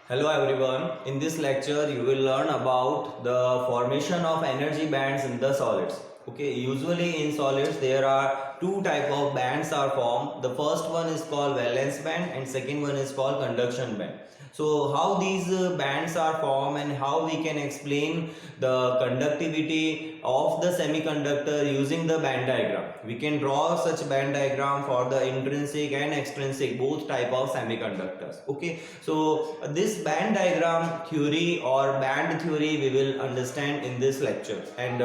Hello everyone. In this lecture you will learn about the formation of energy bands in the solids. Okay, usually in solids there are two type of bands are formed. The first one is called valence band and second one is called conduction band. So how these bands are formed and how we can explain the conductivity of the semiconductor using the band diagram. We can draw such band diagram for the intrinsic and extrinsic both type of semiconductors. Okay, so this band diagram theory or band theory we will understand in this lecture, and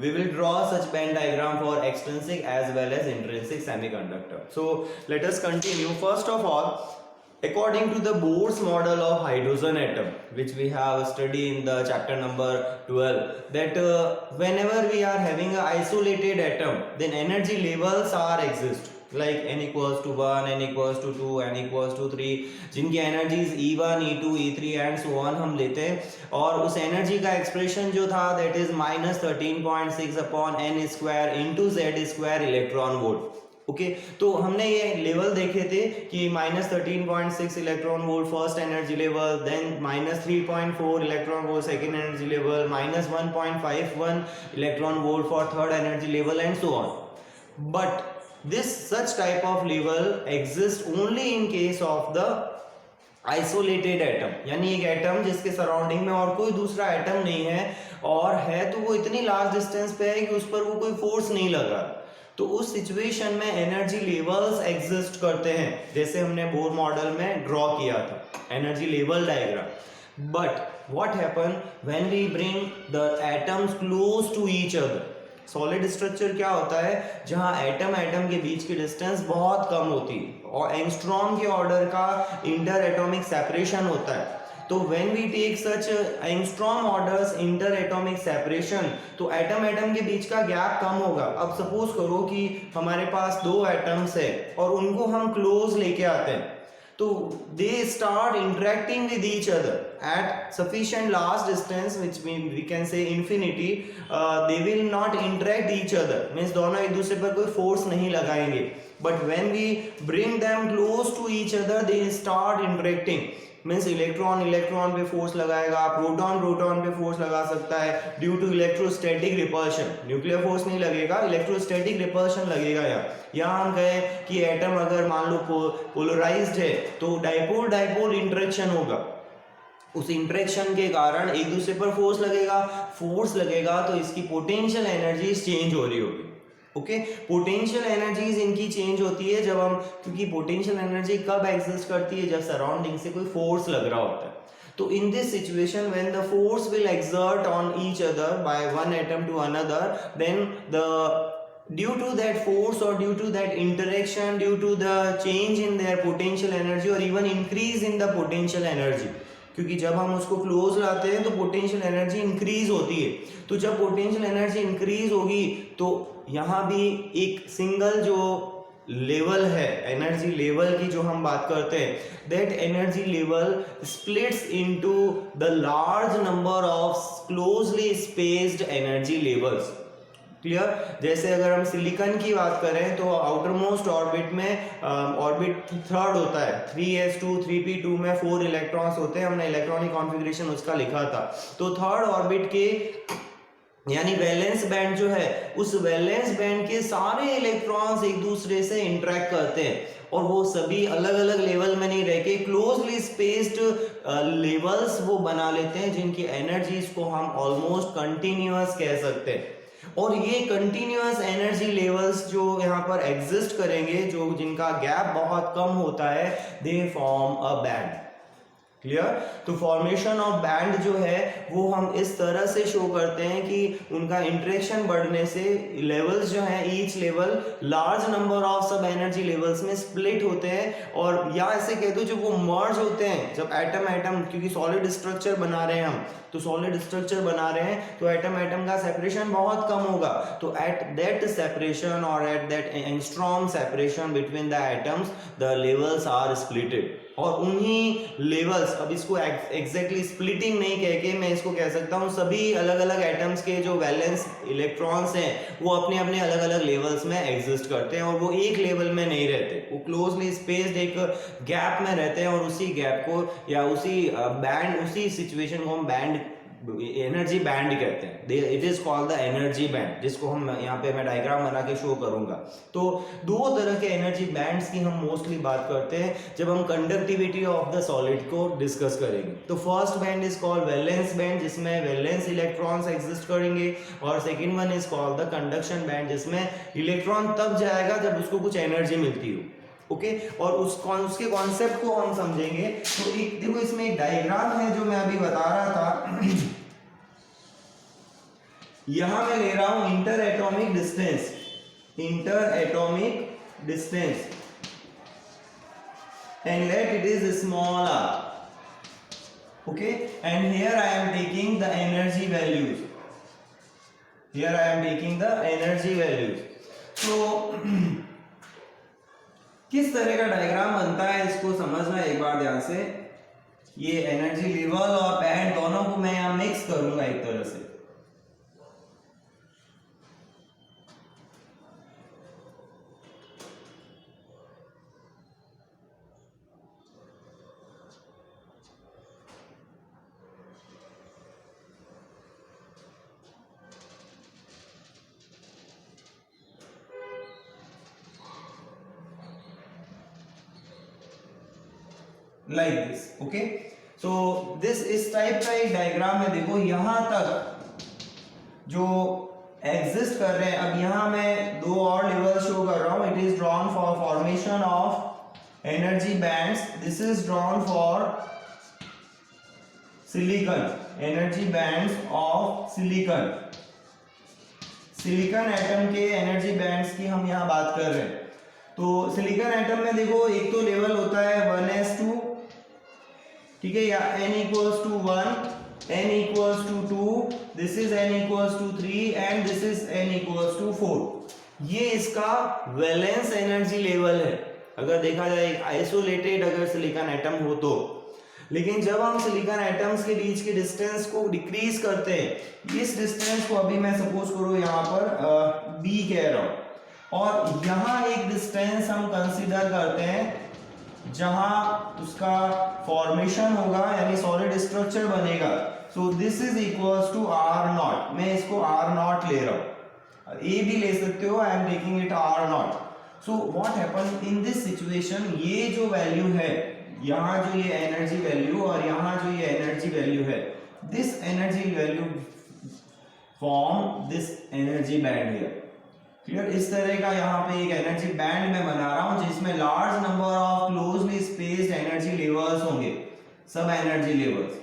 we will draw such band diagram for extrinsic as well as intrinsic semiconductor. So let us continue. First of all, according to the Bohr's model of hydrogen atom, which we have studied in the chapter number 12, that whenever we are having an isolated atom, then energy levels are exist, like n equals to 1, n equals to 2, n equals to 3, जिनकी energies E1, E2, E3 and so on हम लेते हैं, और उस energy का expression जो था that is -13.6 upon n square into z square electron volt. Okay, तो हमने ये लेवल देखे थे कि -13.6 electron volt first energy level, then -3.4 electron volt second energy level, -1.51 electron volt for third energy level and so on. But this such type of level exists only in case of the isolated atom, यानी एक atom जिसके surrounding में और कोई दूसरा atom नहीं है, और है तो वो इतनी लार्ज डिस्टेंस पे है कि उस पर वो कोई फोर्स नहीं लगा. तो उस सिचुएशन में एनर्जी लेवल्स एग्जिस्ट करते हैं, जैसे हमने बोर मॉडल में ड्रॉ किया था energy level diagram. But what happen when we bring the atoms close to each other. Solid structure क्या होता है, जहां एटम एटम के बीच की डिस्टेंस बहुत कम होती है और एंगस्ट्रॉम के ऑर्डर का इंटर एटॉमिक सेपरेशन होता है. तो when we take such angstrom orders inter atomic separation, तो एटम एटम के बीच का गैप कम होगा. अब सपोज करो कि हमारे पास दो एटम्स है और उनको हम क्लोज लेके आते हैं, तो they start interacting with each other at sufficient large distance, which means we can say infinity. They will not interact each other, means दोनों एक दूसरे पर कोई फोर्स नहीं लगाएंगे. But when we bring them close to each other, they start interacting. Means electron electron पे force लगाएगा, proton proton पे फोर्स लगा सकता है due to electrostatic repulsion. Nuclear force नहीं लगेगा, इलेक्ट्रोस्टैटिक रिपल्शन लगेगा. यहाँ हम कहें कि एटम अगर मान लो पोलराइज्ड है तो डाइपोल डाइपोल इंटरेक्शन होगा. उस इंटरेक्शन के कारण एक दूसरे पर फोर्स लगेगा तो इसकी पोटेंशियल एनर्जी चेंज हो रही होगी. ओके, पोटेंशियल एनर्जीज इनकी चेंज होती है जब हम, क्योंकि पोटेंशियल एनर्जी कब एग्जिस्ट करती है, जब सराउंडिंग से कोई फोर्स लग रहा होता है. तो in this situation when the force will exert on each other by one atom to another, then the due to that force or due to that interaction, due to the change in their potential energy or even increase in the potential energy, क्योंकि जब हम उसको close लाते हैं तो potential energy increase होती है. तो जब पोटेंशियल एनर्जी इंक्रीज होगी तो यहाँ भी एक सिंगल जो लेवल है एनर्जी लेवल की जो हम बात करते हैं, that energy level splits into the large number of closely spaced energy levels. Clear. जैसे अगर हम सिलिकॉन की बात करें तो आउटर मोस्ट ऑर्बिट में ऑर्बिट थर्ड होता है, 3s2 3p2 में 4 इलेक्ट्रॉन्स होते हैं. हमने इलेक्ट्रॉनिक कॉन्फ़िगरेशन उसका लिखा था. तो थर्ड ऑर्बिट के यानी वैलेंस बैंड जो है, उस वैलेंस बैंड के सारे इलेक्ट्रॉन्स एक दूसरे से इंटरेक्ट करते हैं, और वो सभी अलग अलग लेवल में नहीं रह के क्लोजली स्पेस्ड लेवल्स वो बना लेते हैं, जिनकी एनर्जीज को हम ऑलमोस्ट कंटिन्यूअस कह सकते हैं. और ये कंटिन्यूअस एनर्जी लेवल्स जो यहाँ पर एग्जिस्ट करेंगे, जो जिनका गैप बहुत कम होता है, they form a band. Clear. तो फॉर्मेशन ऑफ बैंड जो है वो हम इस तरह से शो करते हैं कि उनका इंटरेक्शन बढ़ने से लेवल्स जो हैं, each level large number of sub energy levels में स्प्लिट होते हैं, और या ऐसे कह दो जब वो मर्ज होते हैं, जब एटम एटम, क्योंकि सॉलिड स्ट्रक्चर बना रहे हैं हम, तो सॉलिड स्ट्रक्चर बना रहे हैं तो एटम एटम का सेपरेशन बहुत कम होगा. तो एट दैट सेपरेशन और at that angstrom separation between the atoms the levels are splitted, और उन्हीं लेवल्स अब इसको एग्जैक्टली स्प्लिटिंग नहीं कह के मैं इसको कह सकता हूँ सभी अलग अलग एटम्स के जो वैलेंस इलेक्ट्रॉन्स हैं वो अपने अपने अलग अलग लेवल्स में एग्जिस्ट करते हैं और वो एक लेवल में नहीं रहते, वो क्लोजली स्पेस्ड एक गैप में रहते हैं और उसी गैप को या उसी बैंड उसी सिचुएशन को हम बैंड एनर्जी बैंड कहते हैं। It is called the energy band, जिसको हम यहाँ पे मैं डायग्राम बना के शो करूंगा। तो दो तरह के एनर्जी बैंड्स की हम मोस्टली बात करते हैं जब हम कंडक्टिविटी ऑफ द सॉलिड को डिस्कस करेंगे। तो first band is called valence band, जिसमें वैलेंस इलेक्ट्रॉन्स एग्जिस्ट करेंगे, और second one is called the conduction band, जिसमें इलेक्ट्रॉन तब जाएगा जब उसको कुछ एनर्जी मिलती हो। ओके और उसके कॉन्सेप्ट को हम समझेंगे। तो एक देखो इसमें एक डायग्राम है जो मैं अभी बता रहा था। यहां मैं ले रहा हूं inter atomic distance and let it is small r, okay, and here I am taking the energy values, so किस तरह का डायग्राम बनता है इसको समझना एक बार ध्यान से। ये एनर्जी लेवल और बैंड दोनों को मैं यहां मिक्स करूंगा एक तरह से। Like this, okay. So this इस टाइप का एक डायग्राम है। देखो यहां तक जो एग्जिस्ट कर रहे हैं, अब यहां मैं दो और लेवल शो कर रहा हूं। It is drawn for formation of energy bands, this is drawn for silicon, energy bands of silicon atom के एनर्जी बैंड्स की हम यहां बात कर रहे हैं। तो सिलिकॉन एटम में देखो एक तो लेवल होता है 1s2, ठीक है, या n equals to 1, n equals to 2, this is n equals to 3 and this is n equals to 4। ये इसका वैलेंस एनर्जी लेवल है अगर देखा जाए आइसोलेटेड अगर सिलिकॉन एटम हो तो। लेकिन जब हम सिलिकॉन एटम्स के बीच के डिस्टेंस को डिक्रीज करते हैं, इस डिस्टेंस को अभी मैं सपोज करो यहाँ पर b कह रहा हूं, और यहाँ एक डिस्टेंस हम कंसीडर करते हैं जहां उसका फॉर्मेशन होगा यानी सॉलिड स्ट्रक्चर बनेगा। So this is equals to R not, मैं इसको आर नॉट ले रहा हूं, ए भी ले सकते हो, I am taking it R not. So what happen in this situation, ये जो वैल्यू है यहाँ जो ये एनर्जी वैल्यू और यहाँ जो ये एनर्जी वैल्यू है, this energy value form this energy band here. Clear, इस तरह का यहाँ पे एक एनर्जी बैंड मैं बना रहा हूं जिसमें large number of closely spaced energy levels होंगे, सब एनर्जी लेवल्स।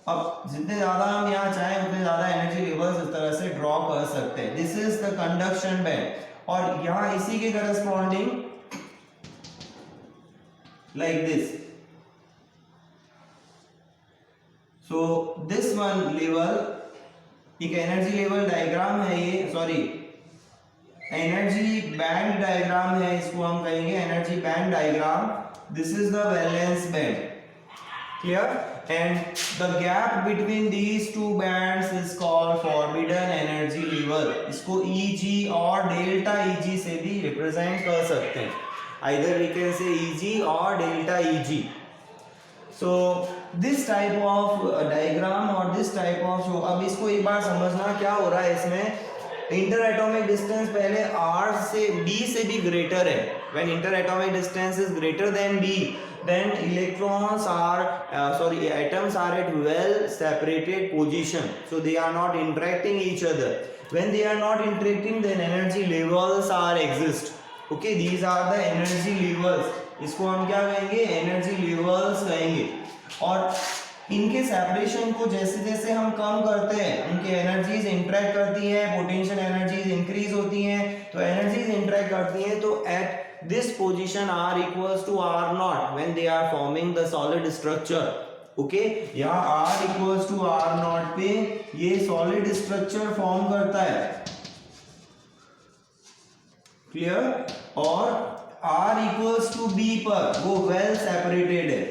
अब जितने ज्यादा हम यहाँ चाहें उतने ज्यादा एनर्जी लेवल्स इस तरह से ड्रॉ कर सकते हैं। This is the conduction band, और यहाँ इसी के corresponding like this. So this one level एक एनर्जी लेवल डायग्राम है, ये सॉरी एनर्जी बैंड डायग्राम है, इसको हम कहेंगे energy band diagram. This is the valence band, clear, and the gap between these two bands is called forbidden energy level. इसको Eg और delta Eg से भी रिप्रेजेंट कर सकते हैं, either we can say Eg और delta Eg। So this type of diagram और this type of show, अब इसको एक बार समझना क्या हो रहा है इसमें। इंटर एटॉमिक डिस्टेंस पहले r से b से भी ग्रेटर है। When inter atomic distance is greater than b, then electrons are atoms are at well separated position, so they are not interacting each other. When they are not interacting, then energy levels are exist. Okay, these are the energy levels. इसको हम क्या कहेंगे, energy levels कहेंगे। और इनके separation को जैसे जैसे हम कम करते हैं, उनकी एनर्जीज इंटरेक्ट करती हैं, पोटेंशियल एनर्जीज इंक्रीज होती हैं, तो एनर्जीज इंटरेक्ट करती हैं, तो at this position r equals to r not when they are forming the solid structure. Okay, यहाँ r equals to r not पे ये सॉलिड स्ट्रक्चर फॉर्म करता है, क्लियर, और r इक्वल्स टू b पर वो वेल सेपरेटेड है।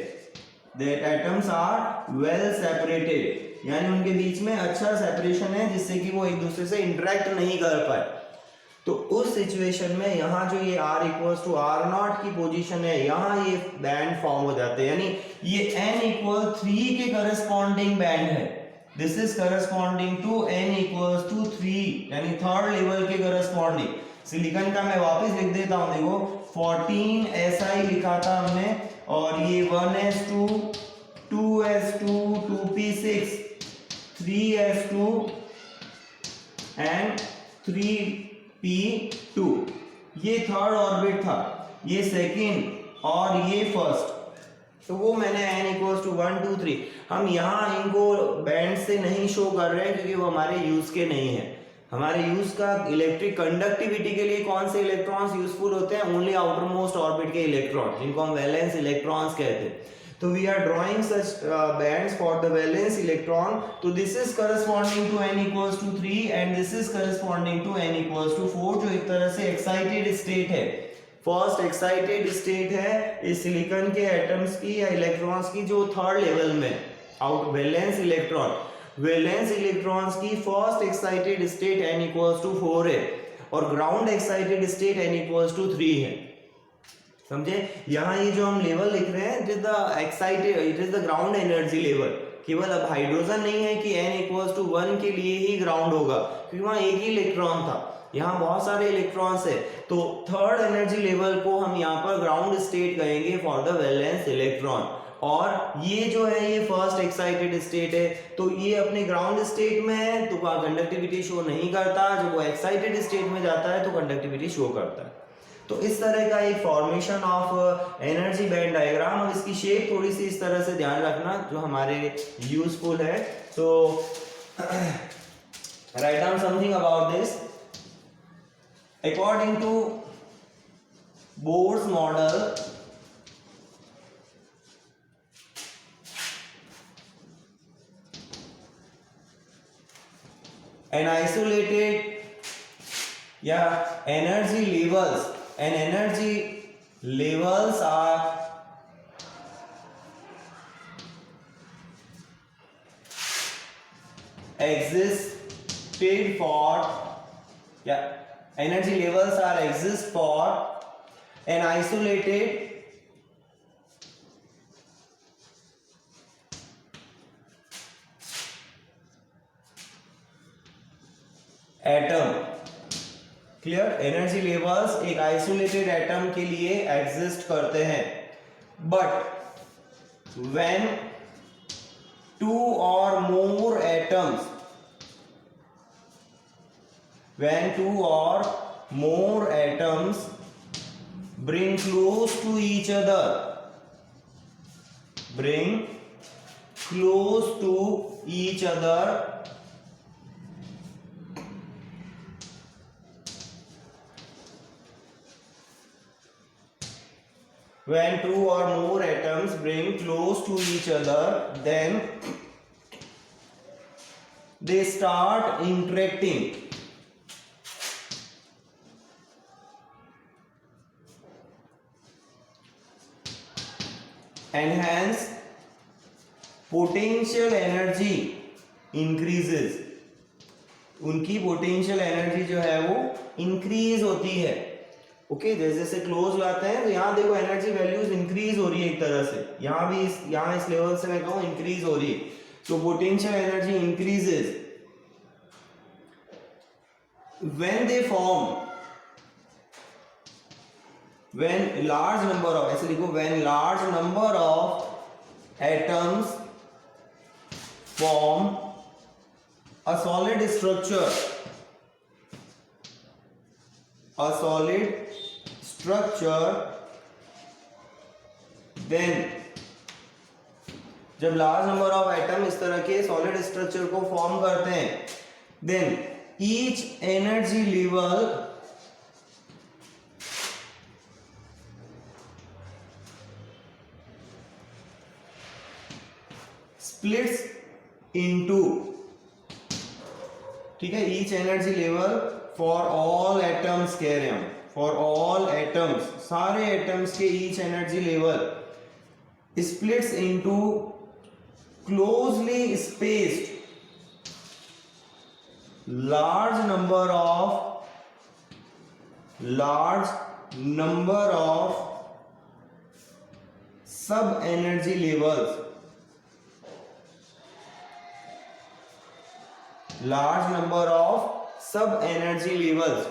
That atoms are well separated, यानी उनके बीच में अच्छा सेपरेशन है जिससे कि वो एक दूसरे से इंटरेक्ट नहीं कर पाए। तो उस सिचुएशन में यहाँ जो ये r equals to R not की पोजीशन है, यहाँ ये बैंड फॉर्म हो जाते हैं, यानी ये n इक्वल 3 के करस्पॉन्डिंग बैंड है। This is corresponding to n equals to 3, यानी थर्ड लेवल के करस्पॉन्डिंग। सिलिकॉन का मैं वापस लिख देता हूँ, देखो 14 SI लिखा था हमने, और ये 1s2 2s2 2p6 3s2 and 3p2, ये थर्ड ऑर्बिट था, ये सेकंड और ये फर्स्ट। तो वो मैंने n इक्वल्स टू 1 2 3, हम यहाँ इनको बैंड से नहीं शो कर रहे हैं क्योंकि वो हमारे यूज के नहीं है। हमारे यूज का इलेक्ट्रिक कंडक्टिविटी के लिए कौन से इलेक्ट्रॉन्स यूजफुल होते हैं? ओनली आउटर मोस्ट ऑर्बिट के इलेक्ट्रॉन, जिनको हम वैलेंस इलेक्ट्रॉन्स कहते हैं। तो we are drawing such bands for the valence electron. तो this is corresponding to n equals to 3 and this is corresponding to n equals to 4, जो एक तरह से एक्साइटेड स्टेट है। फर्स्ट एक्साइटेड स्टेट है इस सिलिकॉन के एटम्स की या इलेक्ट्रॉन्स की जो थर्ड लेवल में out valence electron, valence electrons की first excited state n equals to 4 है और ground excited state n equals to 3 है। समझे? यहाँ ये जो हम लेवल लिख रहे हैं, it is the excited, it is the ground energy level. केवल अब हाइड्रोजन नहीं है कि n इक्वल्स टू 1 के लिए ही ग्राउंड होगा, क्योंकि वहाँ एक ही इलेक्ट्रॉन था, यहाँ बहुत सारे इलेक्ट्रॉन्स है। तो थर्ड एनर्जी लेवल को हम यहाँ पर ग्राउंड स्टेट कहेंगे फॉर द वैलेंस इलेक्ट्रॉन, और ये जो है ये फर्स्ट एक्साइटेड स्टेट है। तो ये अपने ग्राउंड स्टेट में है तो कंडक्टिविटी शो नहीं करता, जब वो एक्साइटेड स्टेट में जाता है तो कंडक्टिविटी शो करता है। तो इस तरह का एक formation of energy band diagram, और इसकी शेप थोड़ी सी इस तरह से ध्यान रखना जो हमारे यूजफुल है। तो write down something about this. According to Bohr's model, an isolated energy levels and energy levels are existed for energy levels are exist for an isolated atom. Clear? Energy levels एक isolated atom के लिए exist करते हैं, but when to और मोर atoms, when two or more atoms bring close to each other, bring close to each other, when two or more atoms bring close to each other, then they start interacting. And hence potential energy increases. उनकी potential energy जो है वो increase होती है। Okay, जैसे जैसे close लाते हैं तो यहाँ देखो एनर्जी वैल्यूज इंक्रीज हो रही है एक तरह से, यहाँ भी यहाँ इस लेवल से मैं कहूँ इंक्रीज हो रही है। तो potential energy increases when they form, when large number of, ऐसे लिखो, when large number of atoms form a solid structure, a solid structure, then जब लार्ज नंबर ऑफ एटम इस तरह के सॉलिड स्ट्रक्चर को फॉर्म करते हैं, then each energy level splits into, ठीक है, each energy level for all atoms कह रहे हैं, for all atoms, सारे atoms के each energy level splits into closely spaced large number of sub energy levels,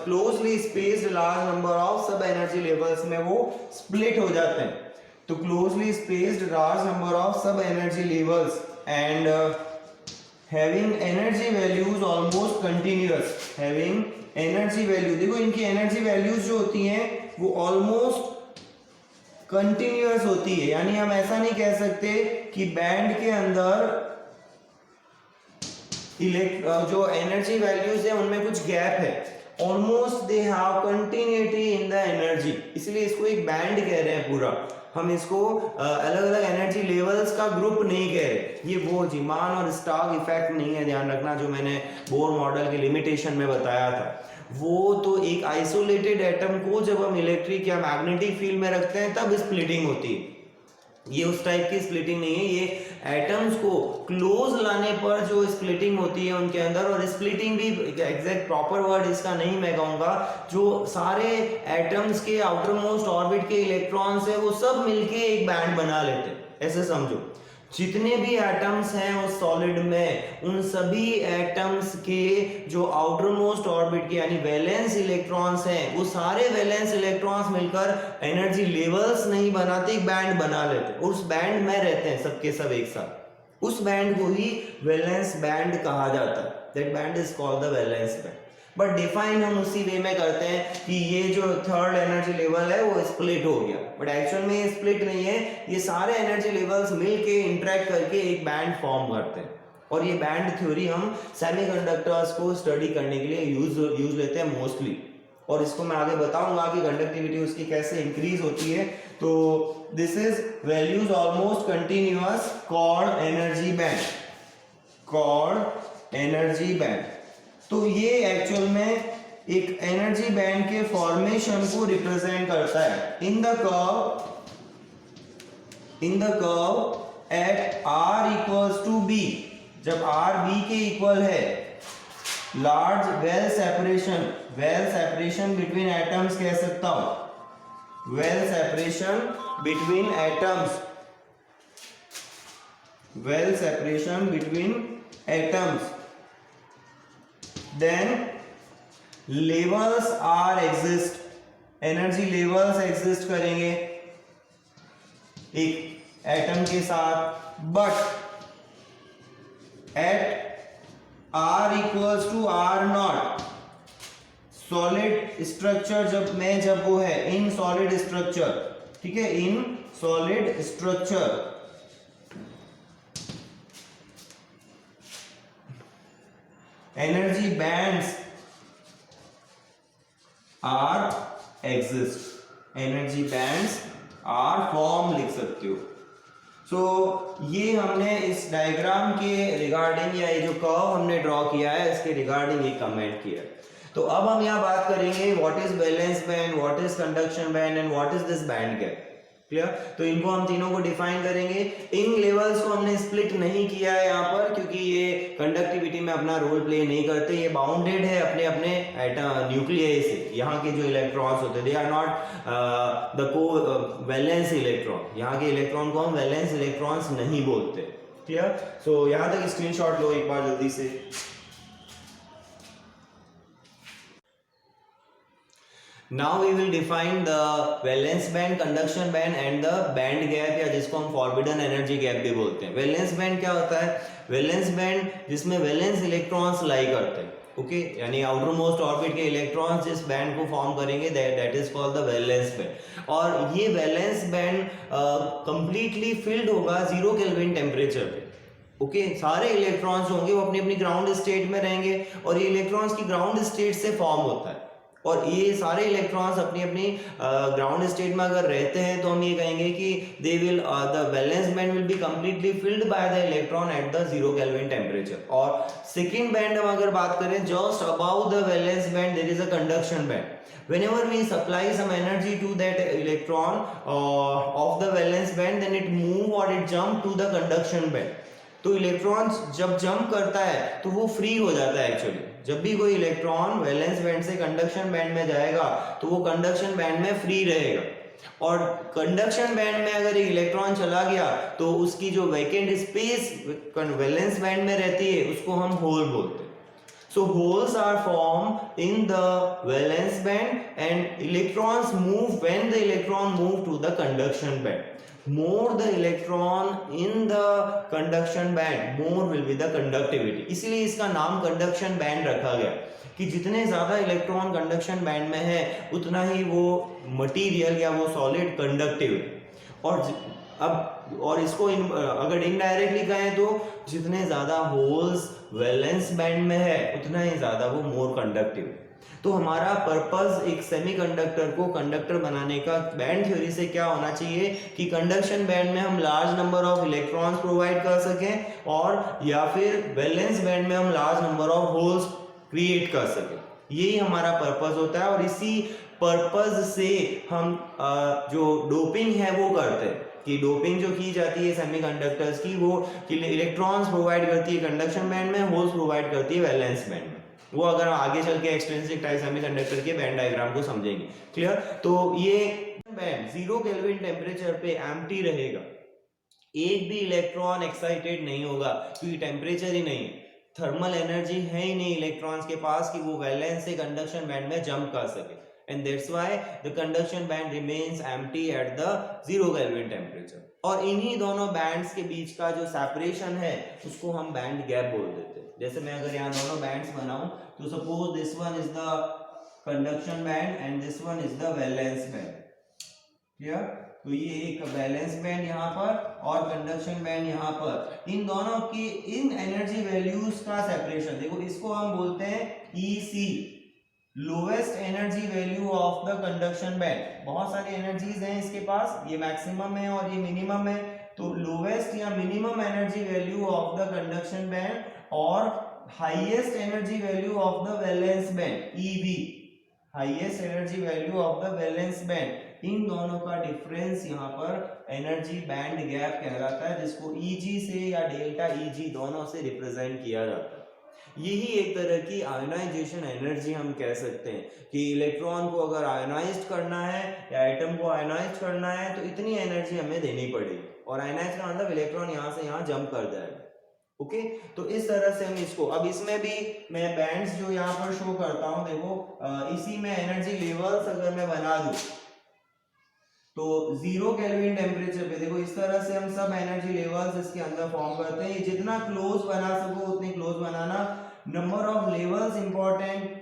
closely spaced large number of sub energy levels में वो split हो जाते हैं. तो closely spaced large number of sub energy levels and having energy values almost continuous. Having energy value, देखो इनकी energy values जो होती हैं वो ऑलमोस्ट कंटिन्यूअस होती है. यानी हम ऐसा नहीं कह सकते कि बैंड के अंदर जो एनर्जी वैल्यूज है उनमें कुछ गैप है. Almost they have continuity in the energy, इसलिए इसको एक बैंड कह रहे हैं पूरा. हम इसको अलग अलग एनर्जी लेवल्स का ग्रुप नहीं कह रहे. ये वो जीमान और स्टार्क इफेक्ट नहीं है, ध्यान रखना, जो मैंने बोर मॉडल के लिमिटेशन में बताया था. वो तो एक आइसोलेटेड एटम को जब हम इलेक्ट्रिक या मैग्नेटिक फील्ड में रखते हैं तब स्प्लिटिंग होती है. ये उस टाइप की स्प्लिटिंग नहीं है, ये एटम्स को क्लोज लाने पर जो स्प्लिटिंग होती है उनके अंदर. और स्प्लिटिंग भी एग्जैक्ट प्रॉपर वर्ड इसका नहीं मैं कहूंगा. जो सारे एटम्स के आउटर मोस्ट ऑर्बिट के इलेक्ट्रॉन्स है वो सब मिलके एक बैंड बना लेते हैं, ऐसे समझो. जितने भी एटम्स हैं उस सॉलिड में, उन सभी एटम्स के जो आउटर मोस्ट ऑर्बिट के यानी वैलेंस इलेक्ट्रॉन्स हैं, वो सारे वैलेंस इलेक्ट्रॉन्स मिलकर एनर्जी लेवल्स नहीं बनाते, एक बैंड बना लेते. उस बैंड में रहते हैं सबके सब एक साथ. उस बैंड को ही वैलेंस बैंड कहा जाता है. That band is called the valence band. But define हम उसी वे में करते हैं कि ये जो थर्ड एनर्जी लेवल है वो स्प्लिट हो गया. बट एक्चुअल में ये स्प्लिट नहीं है, ये सारे एनर्जी लेवल्स मिलके इंटरेक्ट करके एक बैंड फॉर्म करते हैं. और ये बैंड थ्योरी हम सेमीकंडक्टर्स को स्टडी करने के लिए यूज लेते हैं मोस्टली. और इसको मैं आगे बताऊंगा कि कंडक्टिविटी उसकी कैसे इंक्रीज होती है. तो this is values almost continuous called energy band, called energy band. तो ये एक्चुअल में एक एनर्जी बैंड के फॉर्मेशन को रिप्रेजेंट करता है. In the curve at r equals to b, जब r b के इक्वल है, large well separation between atoms कह सकता हूं. Well separation between atoms, then levels are exist, energy levels exist करेंगे एक एटम के साथ. But at r equals to r not, solid structure जब वो है इन सॉलिड स्ट्रक्चर, ठीक है, in solid structure, energy bands are exist, energy bands are form लिख सकते हो. सो ये हमने इस डायग्राम के रिगार्डिंग, या ये जो कर्व हमने ड्रॉ किया है इसके रिगार्डिंग ये कमेंट किया. तो अब हम यहाँ बात करेंगे what is valence band, what is conduction band and what is this band gap. Clear. तो इनको हम तीनों को डिफाइन करेंगे. इन लेवल्स को हमने स्प्लिट नहीं किया है यहाँ पर, क्योंकि ये कंडक्टिविटी में अपना रोल प्ले नहीं करते. ये बाउंडेड है अपने अपने न्यूक्लियस से. यहाँ के जो इलेक्ट्रॉन्स होते हैं दे आर नॉट द को वैलेंस इलेक्ट्रॉन. यहाँ के इलेक्ट्रॉन को हम वैलेंस इलेक्ट्रॉन्स नहीं बोलते. क्लियर. सो यहाँ तक स्क्रीनशॉट लो एक बार जल्दी से. Now we will define the valence band, conduction band and the band gap, या जिसको हम forbidden energy gap भी बोलते हैं. valence band क्या होता है? valence band जिसमें valence electrons लाई करते हैं. ओके, यानी आउटर मोस्ट ऑर्बिट के इलेक्ट्रॉन्स इस बैंड को फॉर्म करेंगे, that is called the valence band. और ये वैलेंस बैंड कंप्लीटली फिल्ड होगा 0 केल्विन टेम्परेचर पे. ओके, सारे इलेक्ट्रॉन्स होंगे वो अपनी अपनी ग्राउंड स्टेट में रहेंगे और ये इलेक्ट्रॉन्स की ग्राउंड स्टेट से फॉर्म होता है. और ये सारे इलेक्ट्रॉन्स अपनी अपनी ग्राउंड स्टेट में अगर रहते हैं तो हम ये कहेंगे कि they will the valence band will be completely filled by the electron at the 0 kelvin temperature. और सेकंड बैंड हम अगर बात करें, just about the valence band there is a conduction band. Whenever we supply some energy to that electron of the valence band, then it move or it jump to the conduction band। तो electron जब jump करता है तो वो free हो जाता है actually. जब भी कोई इलेक्ट्रॉन वैलेंस बैंड से कंडक्शन बैंड में जाएगा तो वो कंडक्शन बैंड में फ्री रहेगा। और कंडक्शन बैंड में अगर एक इलेक्ट्रॉन चला गया तो उसकी जो वैकेंट स्पेस वैलेंस बैंड में रहती है उसको हम होल बोलते हैं। So holes are formed in the valence band and electrons move when the electron move to the conduction band. More the electron in the conduction band, more will be the conductivity। इसलिए इसका नाम conduction band रखा गया कि जितने ज्यादा electron conduction band में है उतना ही वो मटेरियल या वो सॉलिड कंडक्टिव है। और इसको अगर इनडायरेक्टली कहें तो जितने ज्यादा होल्स वैलेंस बैंड में है उतना ही ज्यादा वो मोर कंडक्टिव। तो हमारा पर्पस एक सेमीकंडक्टर को कंडक्टर बनाने का बैंड थ्योरी से क्या होना चाहिए कि कंडक्शन बैंड में हम large number of electrons provide कर सकें और या फिर वैलेंस बैंड में हम large number of holes create कर सकें। यही हमारा पर्पस होता है और इसी पर्पस से हम जो डोपिंग है वो करते हैं कि डोपिंग जो की जाती है सेमीकंडक्टर्स की वो इलेक्ट्रॉन्स प्रोवाइड करती है कंडक्शन बैंड में, होल्स प्रोवाइड करती है वैलेंस बैंड में। वो अगर हम आगे चल के एक्सट्रिंसिक टाइप सेमीकंडक्टर के बैंड डायग्राम को समझेंगे। क्लियर? तो ये बैंड 0 केल्विन टेम्परेचर पे एम्प्टी रहेगा, एक भी इलेक्ट्रॉन एक्साइटेड नहीं होगा क्योंकि टेम्परेचर ही नहीं है, थर्मल एनर्जी है ही नहीं इलेक्ट्रॉन्स के पास कि वो वैलेंस से कंडक्शन बैंड में जंप कर सके। And that's why the conduction band remains empty at the 0 Kelvin temperature। और इन्हीं दोनों बैंड्स के बीच का जो सेपरेशन है उसको हम बैंड गैप बोल देते हैं। जैसे मैं अगर यहाँ दोनों बैंड्स बनाऊं तो suppose this one is the conduction band and this one is the valence band. Clear? तो ये एक वैलेंस बैंड यहाँ पर और कंडक्शन बैंड यहाँ पर, इन दोनों की इन एनर्जी वैल्यूज का सेपरेशन देखो, इसको हम बोलते हैं EC, lowest energy value of the conduction band. बहुत सारी एनर्जीज हैं इसके पास, ये मैक्सिमम है और ये मिनिमम है, तो लोवेस्ट या minimum energy value of the conduction band और highest energy value of the valence band EV, highest energy value of the valence band, इन दोनों का डिफरेंस यहाँ पर एनर्जी बैंड गैप कहलाता है, जिसको EG से या डेल्टा EG दोनों से रिप्रेजेंट किया जाता है। यही एक तरह की आयोनाइजेशन एनर्जी हम कह सकते हैं कि इलेक्ट्रॉन को अगर आयोनाइज्ड करना है या एटम को आयोनाइज्ड करना है तो इतनी एनर्जी हमें देनी पड़ेगी, और आयोनाइज का मतलब इलेक्ट्रॉन यहाँ से यहाँ जंप कर जाएगा। ओके, तो इस तरह से हम इसको, अब इसमें भी मैं बैंड्स जो यहाँ पर शो करता हूँ, देखो इसी में एनर्जी लेवल्स अगर मैं बना दूं तो 0 केल्विन टेम्परेचर पे देखो इस तरह से हम सब एनर्जी लेवल्स इसके अंदर फॉर्म करते हैं। ये जितना क्लोज बना सको उतनी close banana. Number of levels important,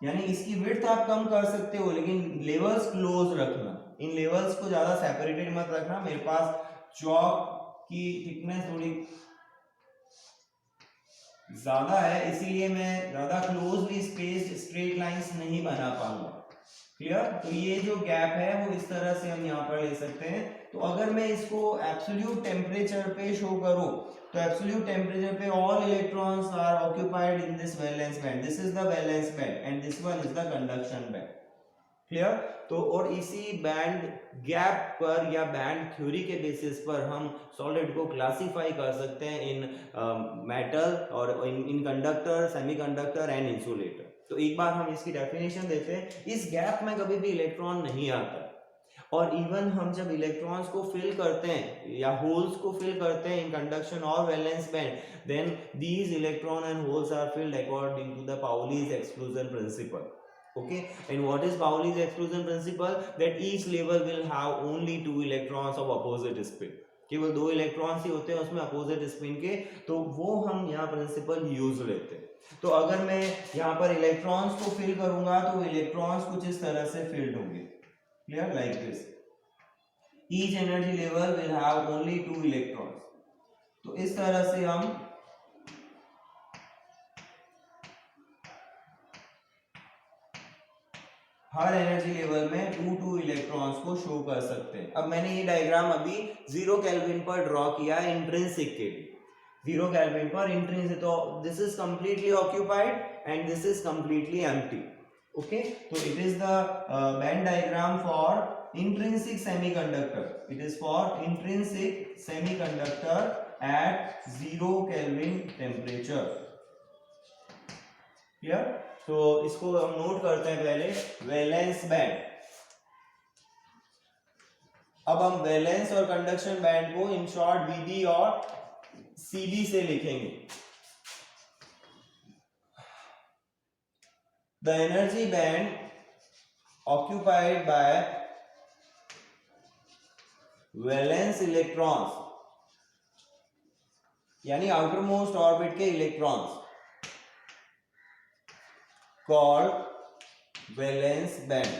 यानी इसकी विड्थ आप कम कर सकते हो लेकिन लेवल्स क्लोज रखना, इन लेवल्स को ज्यादा सेपरेटेड मत रखना। मेरे पास चॉक की थिकनेस थोड़ी ज्यादा है इसीलिए मैं ज्यादा क्लोजली स्पेस्ड स्ट्रेट लाइंस नहीं बना पाऊंगा। क्लियर? तो ये जो गैप है वो इस तरह से हम यहाँ पर ले सकते हैं। तो अगर मैं इसको एब्सोल्यूट टेम्परेचर पे शो करूं तो एब्सोल्यूट टेम्परेचर पे all electrons are occupied in this valence band, this is the valence band and this one is the conduction band. Clear? तो और इसी बैंड गैप पर या बैंड थ्योरी के बेसिस पर हम सॉलिड को क्लासिफाई कर सकते हैं इन मेटल और इन कंडक्टर, सेमीकंडक्टर एंड इंसुलेटर। तो एक बार हम इसकी डेफिनेशन देते हैं। इस गैप में कभी भी इलेक्ट्रॉन नहीं आता, और इवन हम जब इलेक्ट्रॉन्स को फिल करते हैं या होल्स को फिल करते हैं इन कंडक्शन और valence band, then these electron and holes are filled according to the Pauli's exclusion principle. Okay, and what is Pauli's exclusion principle? That each level will have only 2 electrons of opposite spin, केवल 2 electrons ही होते हैं उसमें opposite spin के, तो वो हम यहाँ principal use लेते हैं। तो अगर मैं यहाँ पर इलेक्ट्रॉन्स को फिल करूंगा तो इलेक्ट्रॉन्स कुछ इस तरह से फिल्ड होंगे। Clear? Like this, each energy level will have only 2 electrons. तो इस तरह से हम हर एनर्जी लेवल में 2 इलेक्ट्रॉन्स को शो कर सकते हैं। अब मैंने ये डायग्राम अभी 0 केल्विन पर ड्रॉ किया है इंट्रिंसिक के लिए। 0 केल्विन पर इंट्रिंसिक, तो this is completely occupied and this is completely empty. Okay, तो it is the band diagram for intrinsic semiconductor. It is for intrinsic semiconductor at 0 Kelvin temperature. Clear? तो इसको हम नोट करते हैं पहले, वैलेंस बैंड। अब हम वैलेंस और कंडक्शन बैंड को इन शॉर्ट VB और CB से लिखेंगे। The energy band occupied by valence electrons यानी आउटर मोस्ट ऑर्बिट के electrons called valence band.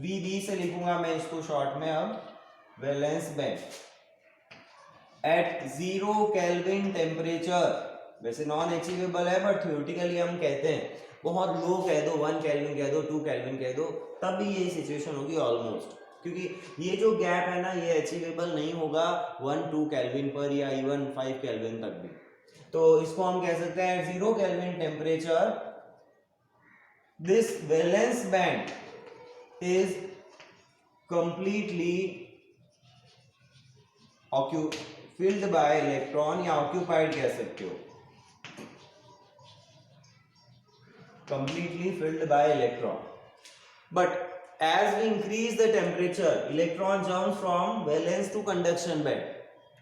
VB से लिखूंगा मैं इसको शॉर्ट में अब, valence band at 0 kelvin temperature. वैसे नॉन अचीवेबल है बट थ्योरेटिकली हम कहते हैं, बहुत लो कह दो, 1 केल्विन कह दो, 2 केल्विन कह दो, तब भी यही सिचुएशन होगी ऑलमोस्ट, क्योंकि ये जो गैप है ना ये अचीवेबल नहीं होगा 1-2 केल्विन पर या इवन 5 केल्विन तक भी। तो इसको हम कह सकते हैं 0 kelvin temperature this valence band is completely filled bye electron या ऑक्यूपाइड कह सकते हो, completely filled by electron. But as we increase the temperature, electron jumps from valence to conduction band.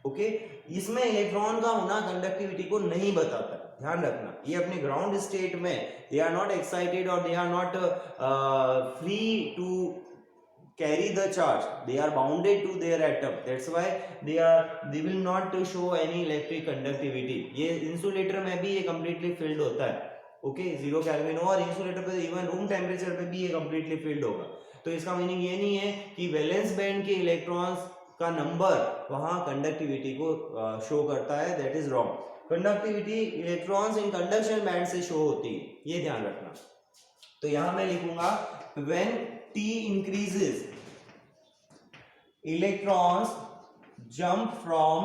Okay? इसमें इलेक्ट्रॉन का होना कंडक्टिविटी को नहीं बताता, ध्यान रखना। ये अपने ग्राउंड स्टेट में they are not excited or they are not free to carry the charge. They are bounded to their atom. That's why they will not show any electric conductivity. ये insulator में भी ये completely filled होता है। Okay, 0 kelvin हो और insulator पे even room temperature पे भी ये कंप्लीटली फिल्ड होगा। तो इसका मीनिंग ये नहीं है कि वैलेंस बैंड के इलेक्ट्रॉन्स का नंबर वहां कंडक्टिविटी को शो करता है, that is wrong. Conductivity electrons in conduction band से शो होती है, ये ध्यान रखना। तो यहां मैं लिखूंगा when T increases electrons jump from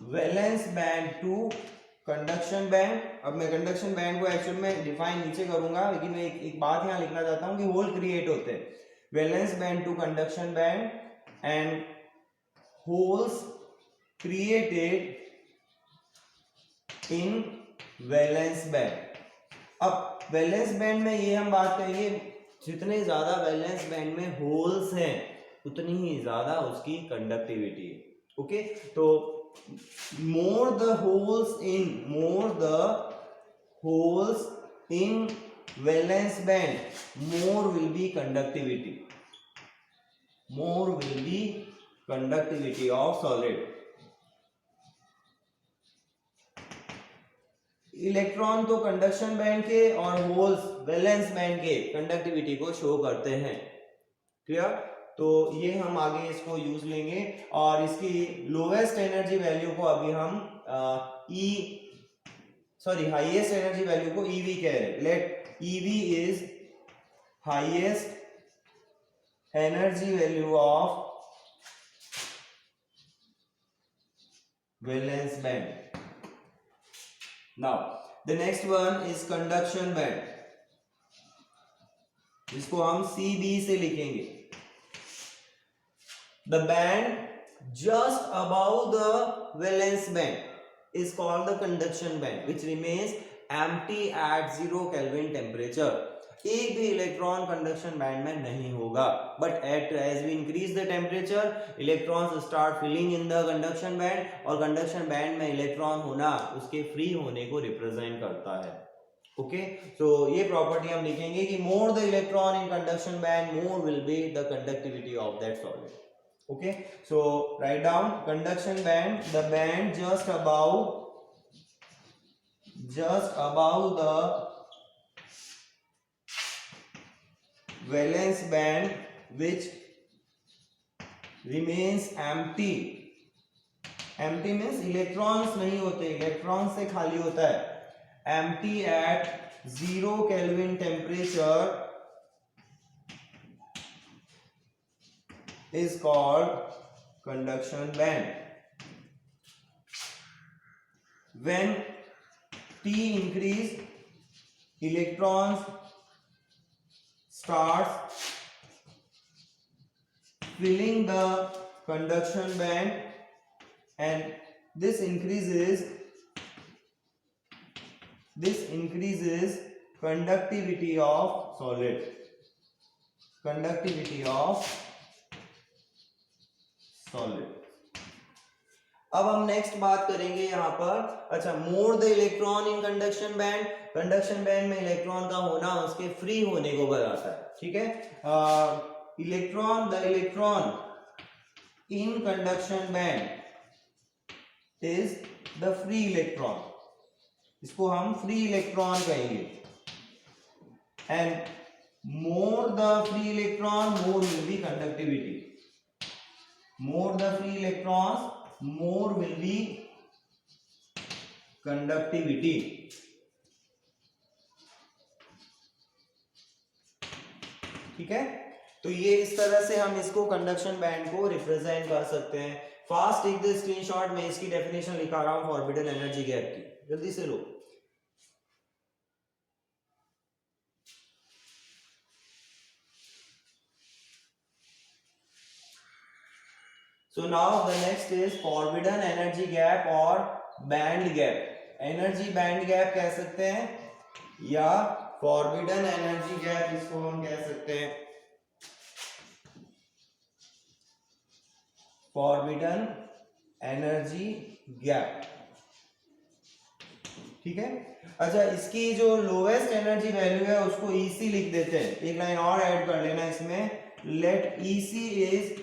valence band to conduction band. अब मैं कंडक्शन बैंड को एक्चुअल में डिफाइन नीचे करूंगा, लेकिन मैं एक बात यहां लिखना चाहता हूं कि होल क्रिएट होते हैं valence band to conduction band and holes created in valence band. अब वैलेंस बैंड में ये हम बात करेंगे, जितने ज्यादा वैलेंस बैंड में होल्स हैं उतनी ही ज्यादा उसकी कंडक्टिविटी है। ओके, तो more the holes in valence band, more will be conductivity of solid। Electron तो कंडक्शन बैंड के और होल्स वैलेंस बैंड के कंडक्टिविटी को शो करते हैं। क्लियर? तो ये हम आगे इसको यूज लेंगे और इसकी लोवेस्ट एनर्जी वैल्यू को अभी हम हाईएस्ट एनर्जी वैल्यू को EV कह रहे हैं। Let EV is highest energy value of valence band. Now the next one is conduction band, जिसको हम CB से लिखेंगे। The band just above the valence band is called the conduction band, which remains empty at 0 Kelvin temperature. एक भी electron conduction band में नहीं होगा, but as we increase the temperature, electrons start filling in the conduction band, और conduction band में electron होना उसके free होने को रिप्रेजेंट करता है। ओके, so ये प्रॉपर्टी हम लिखेंगे कि more the electron in conduction band, more will be the conductivity of that solid। Okay, so write down conduction band, the band just above the valence band, which remains empty। empty means electrons नहीं होते, electrons से खाली होता है। empty at 0 Kelvin temperature is called conduction band. When T increase, electrons starts filling the conduction band, and this increases conductivity of solid. अब हम next बात करेंगे यहाँ पर, अच्छा, more the electron in conduction band, conduction band में electron का होना उसके फ्री होने को बताता है, ठीक है। The electron in conduction band is the free electron, इसको हम फ्री इलेक्ट्रॉन कहेंगे। And more the free electron, more will B conductivity, more the free electrons, more will be conductivity, ठीक है। तो ये इस तरह से हम इसको कंडक्शन बैंड को रिप्रेजेंट कर सकते हैं। फास्ट टेक द स्क्रीनशॉट, में इसकी डेफिनेशन लिखा रहा हूं फॉरबिडन एनर्जी गैप की, जल्दी से लो। So now the next is forbidden energy gap और band gap. Energy band gap कह सकते हैं या forbidden energy gap इसको हम कह सकते हैं, forbidden energy gap, ठीक है। अच्छा, इसकी जो लोवेस्ट एनर्जी वैल्यू है उसको EC लिख देते हैं, एक लाइन और ऐड कर लेना इसमें, let EC is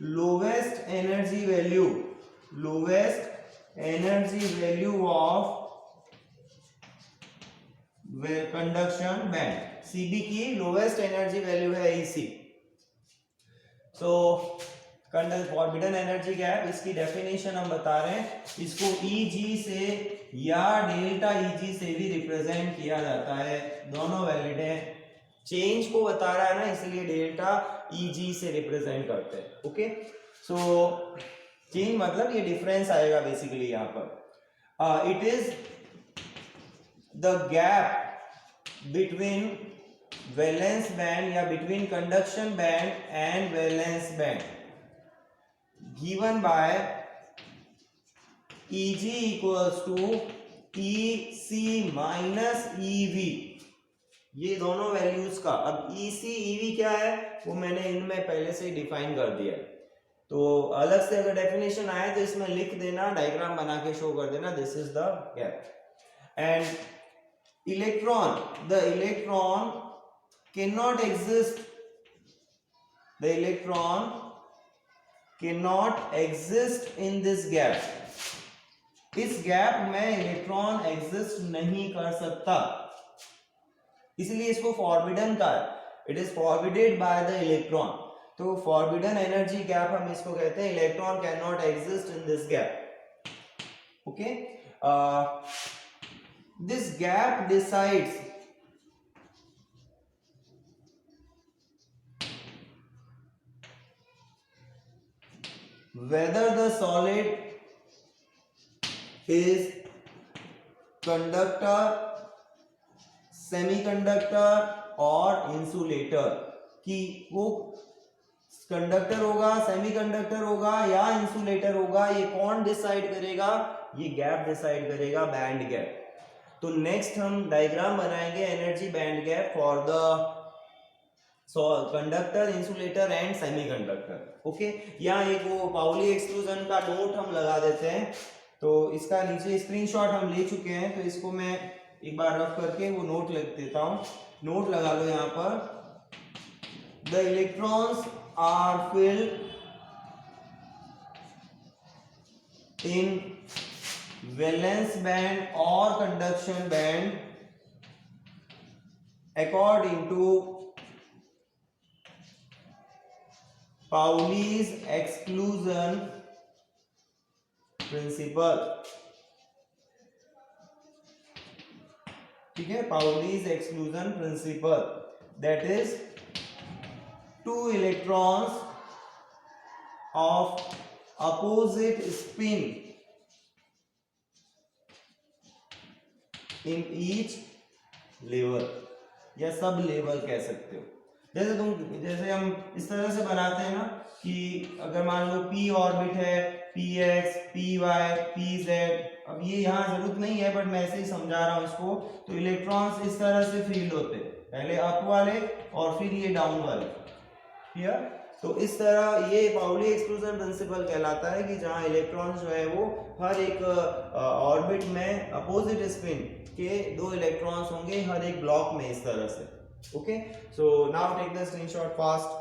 lowest energy value of conduction band, CB की lowest energy value है EC। so forbidden energy gap, इसकी डेफिनेशन हम बता रहे हैं, इसको EG से या डेल्टा EG से भी रिप्रेजेंट किया जाता है, दोनों वैलिड है। चेंज को बता रहा है ना, इसलिए डेल्टा EG से रिप्रेजेंट करते हैं, ओके। सो चेंज मतलब ये डिफरेंस आएगा बेसिकली यहाँ पर। It is the gap between valence band या between conduction band and valence band given by EG equals to EC minus EV, ये दोनों वैल्यूज का। अब EC EV क्या है वो मैंने इनमें पहले से ही डिफाइन कर दिया है, तो अलग से अगर डेफिनेशन आए तो इसमें लिख देना, डायग्राम बना के शो कर देना, this is the gap. And the electron can not exist in this gap, इस गैप में इलेक्ट्रॉन एग्जिस्ट नहीं कर सकता, इसलिए इसको फॉरबिडन का है, it is forbidded by the electron. तो फॉरबिडन एनर्जी गैप हम इसको कहते हैं, electron can not exist in this gap, okay. This gap decides whether the solid is conductor, semiconductor और इंसुलेटर, कि वो कंडक्टर होगा, सेमीकंडक्टर होगा या इंसुलेटर होगा, ये कौन डिसाइड करेगा, ये गैप डिसाइड करेगा, बैंड गैप। तो नेक्स्ट हम डायग्राम बनाएंगे energy band gap for the conductor, insulator and semiconductor, okay. यहाँ एक वो पाउली एक्सक्लूजन का नोट हम लगा देते हैं, तो इसका नीचे स्क्रीनशॉट हम ले चुके हैं, तो इसको मैं एक बार रफ करके वो नोट लिख देता हूं, नोट लगा लो यहाँ पर। The electrons are filled in valence band और conduction band according to Pauli's exclusion principle, ठीक है। Pauli's exclusion principle, that is 2 electrons of opposite spin in each level, या सब लेवल कह सकते हो। जैसे हम इस तरह से बनाते हैं ना कि अगर मान लो p ऑर्बिट है, px, py, pz, अब ये यहाँ जरूरत नहीं है बट मैं ऐसे ही समझा रहा हूँ इसको। तो इलेक्ट्रॉन्स इस तरह से फील्ड होते हैं, पहले अप वाले और फिर ये डाउन वाले, क्लियर। तो इस तरह ये पाउली एक्सक्लूजन प्रिंसिपल कहलाता है कि जहाँ इलेक्ट्रॉन्स जो है वो हर एक ऑर्बिट में अपोजिट स्पिन के 2 इलेक्ट्रॉन्स होंगे हर एक ब्लॉक में, इस तरह से। Okay, so now take the screenshot fast.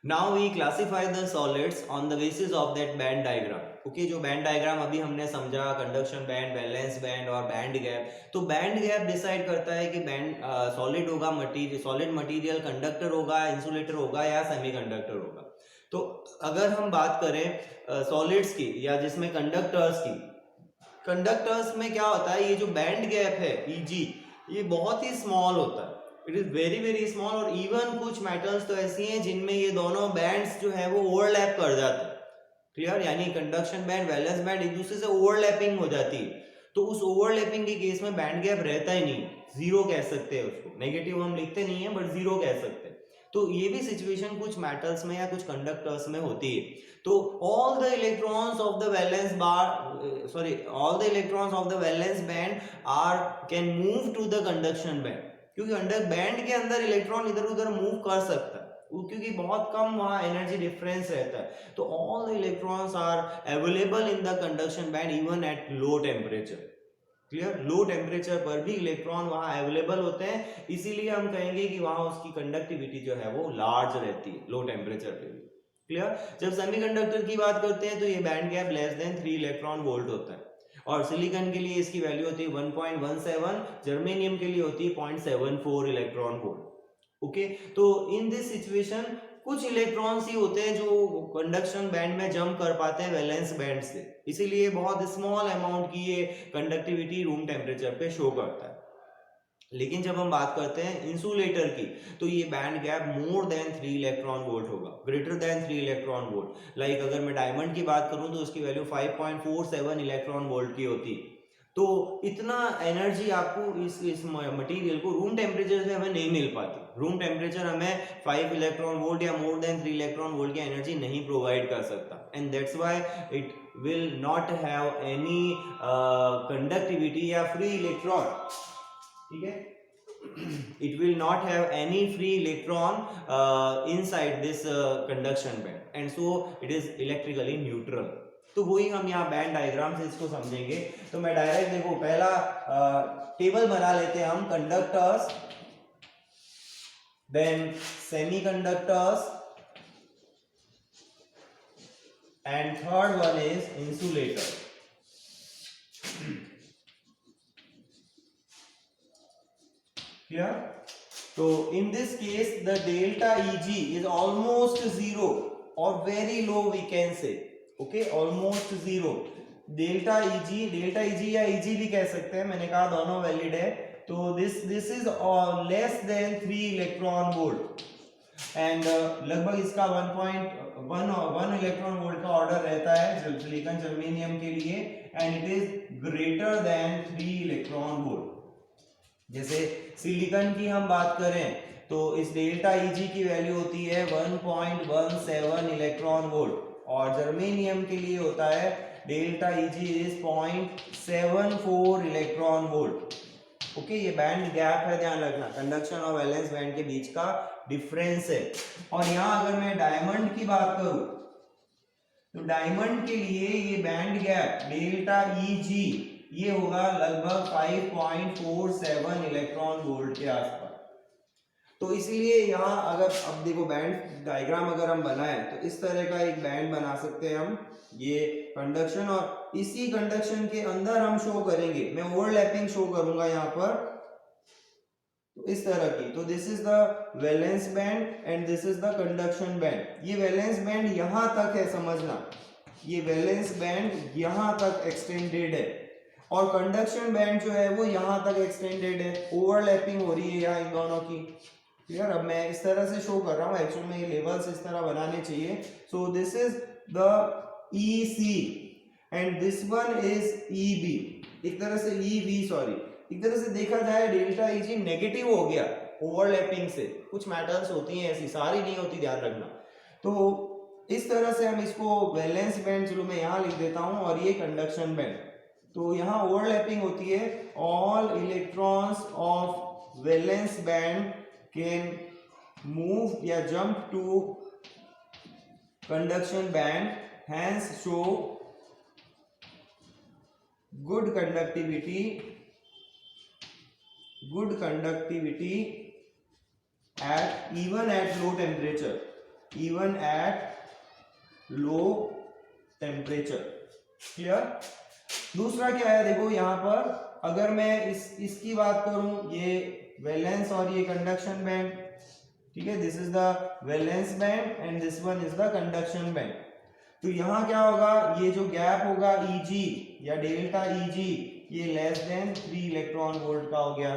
Now we classify the solids on the basis of that band diagram. Okay, जो बैंड डायग्राम अभी हमने समझा, कंडक्शन बैंड, वैलेंस बैंड और बैंड गैप। तो बैंड गैप डिसाइड करता है कि band solid होगा, सॉलिड मटेरियल कंडक्टर होगा, इंसुलेटर होगा या सेमीकंडक्टर होगा। तो अगर हम बात करें सॉलिड्स की या जिसमें कंडक्टर्स की, कंडक्टर्स में क्या होता है, ये जो बैंड गैप है Eg, ये बहुत ही स्मॉल होता है, it is very very small. और इवन कुछ मेटल्स तो ऐसी हैं जिनमें ये दोनों बैंड्स जो है वो ओवरलैप कर जाते हैं, क्लियर। यानी कंडक्शन बैंड, वैलेंस बैंड एक दूसरे से ओवरलैपिंग हो जाती है। तो उस ओवरलैपिंग के केस में बैंड गैप रहता ही नहीं, जीरो कह सकते हैं उसको, नेगेटिव हम लिखते नहीं है बट जीरो कह सकते हैं। तो ये भी सिचुएशन कुछ मेटल्स में या कुछ कंडक्टर्स में होती है। तो all the electrons of the valence all the electrons of the valence band can move to the conduction band, क्योंकि बैंड के अंदर इलेक्ट्रॉन इधर उधर मूव कर सकता है क्योंकि बहुत कम वहाँ एनर्जी डिफरेंस रहता है। तो all the electrons are available in the conduction band even at low temperature, clear. Low temperature पर भी इलेक्ट्रॉन वहां अवेलेबल होते हैं, इसीलिए हम कहेंगे कि वहां उसकी कंडक्टिविटी जो है वो लार्ज रहती है लो टेम्परेचर पे भी, क्लियर। जब सेमीकंडक्टर की बात करते हैं तो ये band gap less than 3 electron volt होता है, और सिलिकॉन के लिए इसकी वैल्यू होती है 1.17, जर्मेनियम के लिए होती है 0.74 इलेक्ट्रॉन वोल्ट। ओके, तो इन दिस सिचुएशन कुछ इलेक्ट्रॉन्स ही होते हैं जो कंडक्शन बैंड में जंप कर पाते हैं वैलेंस बैंड से, इसीलिए बहुत स्मॉल अमाउंट की ये कंडक्टिविटी रूम टेम्परेचर पे शो करता है। लेकिन जब हम बात करते हैं इंसुलेटर की, तो ये band gap more than 3 electron volt होगा, greater than 3 electron volt. Like अगर मैं डायमंड की बात करूं तो उसकी वैल्यू 5.47 इलेक्ट्रॉन वोल्ट की होती। तो इतना एनर्जी आपको इस मटेरियल को रूम टेम्परेचर से हमें नहीं मिल पाती। रूम टेम्परेचर हमें 5 इलेक्ट्रॉन वोल्ट या मोर देन 3 इलेक्ट्रॉन वोल्ट की एनर्जी नहीं प्रोवाइड कर सकता, and that's why it will not have any conductivity या फ्री इलेक्ट्रॉन, ठीक है। It will not have any free electron inside this conduction band, and so it is electrically neutral. तो वही हम यहाँ बैंड डायग्राम से इसको समझेंगे। तो मैं डायरेक्ट देखो पहला टेबल बना लेते हैं हम, conductors, then semiconductors, and third one is insulator. Clear? So in this case the delta Eg is almost zero or very low, we can say, okay, almost zero. delta Eg या Eg भी कह सकते हैं, मैंने कहा दोनों valid है। तो this is less than 3 electron volt, and लगभग इसका 1.1 इलेक्ट्रॉन वोल्ट का ऑर्डर रहता है सिलिकॉन जर्मेनियम के लिए, and it is greater than 3 electron volt. जैसे सिलिकॉन की हम बात करें तो इस डेल्टा Eg की वैल्यू होती है 1.17 इलेक्ट्रॉन वोल्ट, और जर्मेनियम के लिए होता है delta Eg is 0.74 electron volt. Okay, ये बैंड गैप है, ध्यान रखना, कंडक्शन और वैलेंस बैंड के बीच का डिफरेंस है। और यहाँ अगर मैं डायमंड की बात करूं तो डायमंड के लिए ये बैंड गैप डेल्टा Eg ये होगा लगभग 5.47 इलेक्ट्रॉन वोल्ट के आसपास। तो इसलिए यहाँ अगर अब देखो बैंड डायग्राम अगर हम बनाएं तो इस तरह का एक बैंड बना सकते हैं हम, ये कंडक्शन, और इसी कंडक्शन के अंदर हम शो करेंगे, मैं ओवरलैपिंग शो करूंगा यहाँ पर, तो इस तरह की। तो this is the valence band and this is the conduction band. ये वैलेंस बैंड यहाँ तक है, समझना, ये वैलेंस बैंड यहाँ तक एक्सटेंडेड है, और कंडक्शन बैंड जो है वो यहाँ तक एक्सटेंडेड है, ओवरलैपिंग हो रही है यहाँ इन दोनों की। क्लियर। अब मैं इस तरह से शो कर रहा हूँ, एक्चुअल में ये लेवल्स इस तरह बनाने चाहिए। सो this is the EC and this one is EB, एक तरह से EV सॉरी, एक तरह से देखा जाए डेल्टा EG नेगेटिव हो गया ओवरलैपिंग से, कुछ मैटर्स होती हैं ऐसी, सारी नहीं होती, ध्यान रखना। तो इस तरह से हम इसको वैलेंस बैंड, चलो मैं यहाँ लिख देता हूँ, और ये कंडक्शन बैंड। तो यहाँ ओवरलैपिंग होती है, all electrons of valence band can move या jump to conduction band, hence show good conductivity at even at low temperature, even at low temperature। Clear. दूसरा क्या है, देखो यहाँ पर अगर मैं इसकी बात करूं, ये वैलेंस और ये कंडक्शन बैंड, ठीक है, this is the valence band and this one is the conduction band. तो यहाँ क्या होगा, ये जो गैप होगा Eg या डेल्टा Eg, ये लेस देन 3 इलेक्ट्रॉन वोल्ट का हो गया।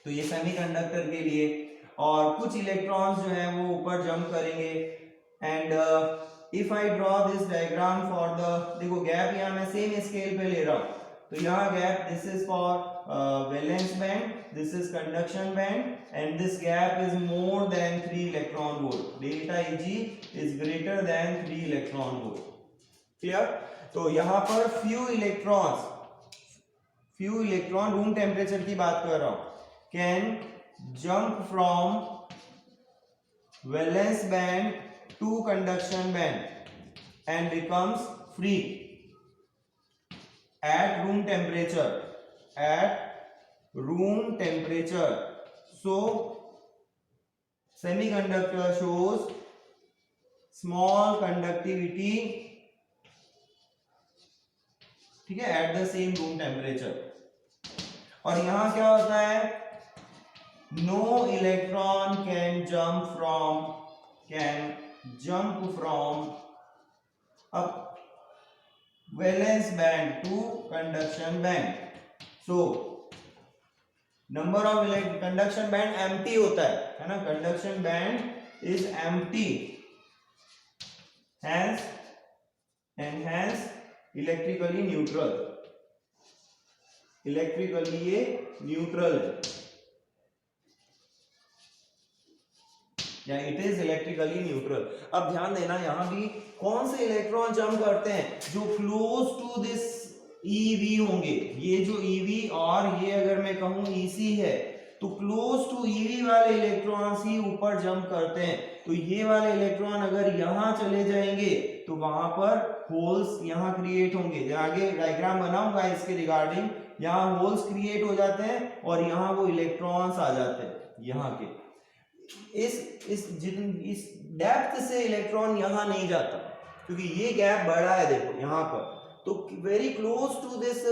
तो ये सेमीकंडक्टर के लिए, और कुछ इलेक्ट्रॉन्स जो हैं वो ऊपर जंप करेंगे। And if I draw this diagram for the, देखो गैप यहाँ मैं सेम स्केल पे ले रहा हूँ, तो यहाँ gap, this is for valence band, this is conduction band and this gap is more than 3 electron volt, delta Eg is greater than 3 electron volt। clear। तो यहाँ पर few electron रूम टेम्परेचर की बात कर रहा हूँ, can jump from valence band to conduction band and becomes free at room temperature, so semiconductor shows small conductivity, ठीक है, at the same room temperature। और यहां क्या होता है, no electron can jump from a valence band to conduction band, so number of conduction band empty होता है ना, conduction band is empty, hence electrically neutral, electrically ये न्यूट्रल है, या इट इज इलेक्ट्रिकली न्यूट्रल। अब ध्यान देना, यहां भी कौन से इलेक्ट्रॉन जंप करते हैं, जो क्लोज टू दिस EV होंगे, ये जो EV और ये अगर मैं कहूं EC है, तो क्लोज टू EV वाले इलेक्ट्रॉन्स ही ऊपर जंप करते हैं। तो ये वाले इलेक्ट्रॉन अगर यहां चले जाएंगे तो वहां पर होल्स यहां क्रिएट होंगे, आगे डायग्राम बनाऊंगा इसके रिगार्डिंग, यहां होल्स क्रिएट हो जाते हैं और यहां वो इलेक्ट्रॉन्स आ जाते हैं यहाँ के, इस डेप्थ से इलेक्ट्रॉन यहां नहीं जाता, क्योंकि ये गैप बड़ा है, देखो यहाँ पर, तो very close to this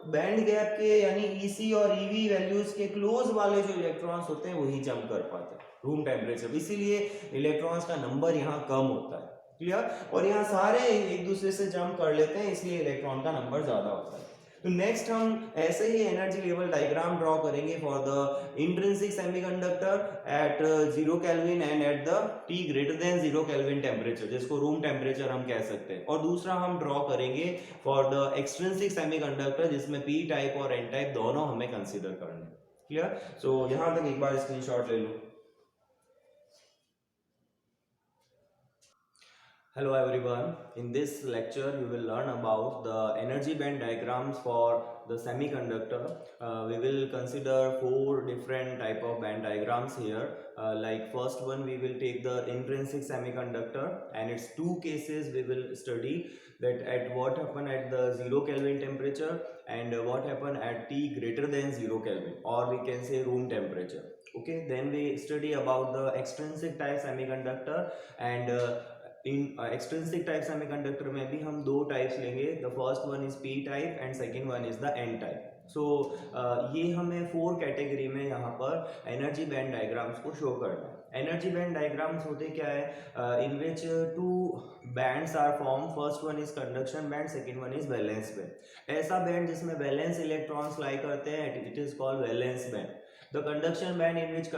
band gap के, यानी EC और EV वैल्यूज के क्लोज वाले जो इलेक्ट्रॉन्स होते हैं वही जंप कर पाते हैं रूम टेम्परेचर, इसीलिए इलेक्ट्रॉन्स का नंबर यहाँ कम होता है। क्लियर। और यहाँ सारे एक दूसरे से जंप कर लेते हैं, इसलिए इलेक्ट्रॉन का नंबर ज्यादा होता है। तो नेक्स्ट हम ऐसे ही एनर्जी लेवल डायग्राम ड्रॉ करेंगे for the intrinsic semiconductor at 0 kelvin and at the T greater than 0 kelvin temperature, जिसको रूम टेम्परेचर हम कह सकते हैं। और दूसरा हम ड्रॉ करेंगे फॉर द एक्सट्रिंसिक सेमीकंडक्टर, जिसमें P टाइप और N टाइप दोनों हमें कंसीडर करने हैं। क्लियर। सो यहां तक एक बार स्क्रीनशॉट ले लो। Hello everyone, in this lecture you will learn about the energy band diagrams for the semiconductor. We will consider 4 different type of band diagrams here. Like first one, we will take the intrinsic semiconductor, and its 2 cases we will study, that at what happen at the 0 Kelvin temperature and what happen at T greater than 0 Kelvin, or we can say room temperature. Okay, then we study about the extrinsic type semiconductor, and इन extrinsic type semiconductor में भी हम 2 types लेंगे, the first one is P type and second one is the N type. So ये हमें 4 category में यहाँ पर एनर्जी बैंड डायग्राम्स को शो करना है। एनर्जी बैंड डायग्राम्स होते क्या है, in which 2 bands are form, first one is conduction band, second one is valence band. ऐसा बैंड जिसमें वैलेंस इलेक्ट्रॉन्स लाई करते हैं, it is called valence band, The conduction band in which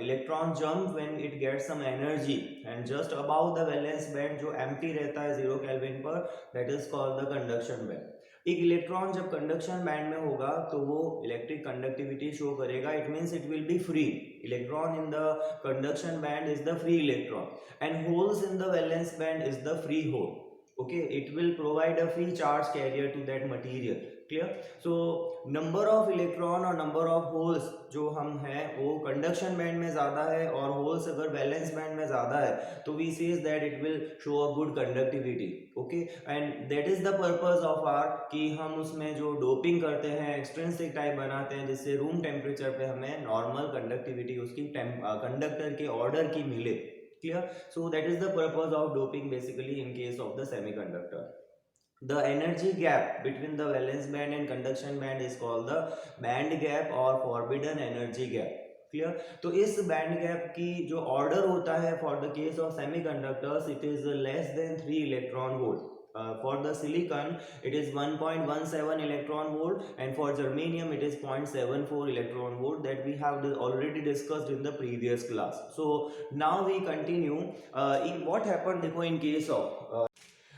electron jump when it gets some energy and just above the valence band जो empty रहता है 0 kelvin पर, that is called the conduction band. एक electron जब conduction band में होगा तो वो इलेक्ट्रिक कंडक्टिविटी शो करेगा. It means it will be free. Electron in the conduction band is the free electron and holes in the valence band is the free hole. Okay, it will provide a free charge carrier to that material. Clear? So number of electron और number of holes जो हम हैं वो conduction band में ज़्यादा है और holes अगर वैलेंस बैंड में ज़्यादा है तो we says that it will show a good conductivity. Okay, and that is the purpose of our कि हम उसमें जो डोपिंग करते हैं एक्सट्रिंसिक टाइप बनाते हैं जिससे रूम टेम्परेचर पे हमें नॉर्मल कंडक्टिविटी उसकी कंडक्टर के ऑर्डर की मिले. Clear? So that is the purpose of doping basically in case of the semiconductor. The energy gap between the valence band and conduction band is called the band gap or forbidden energy gap. Clear? तो इस band gap की जो order होता है for the case of semiconductors it is less than 3 electron volt. For the silicon it is 1.17 electron volt and for germanium it is 0.74 electron volt that we have already discussed in the previous class. So now we continue in what happened देखो in case of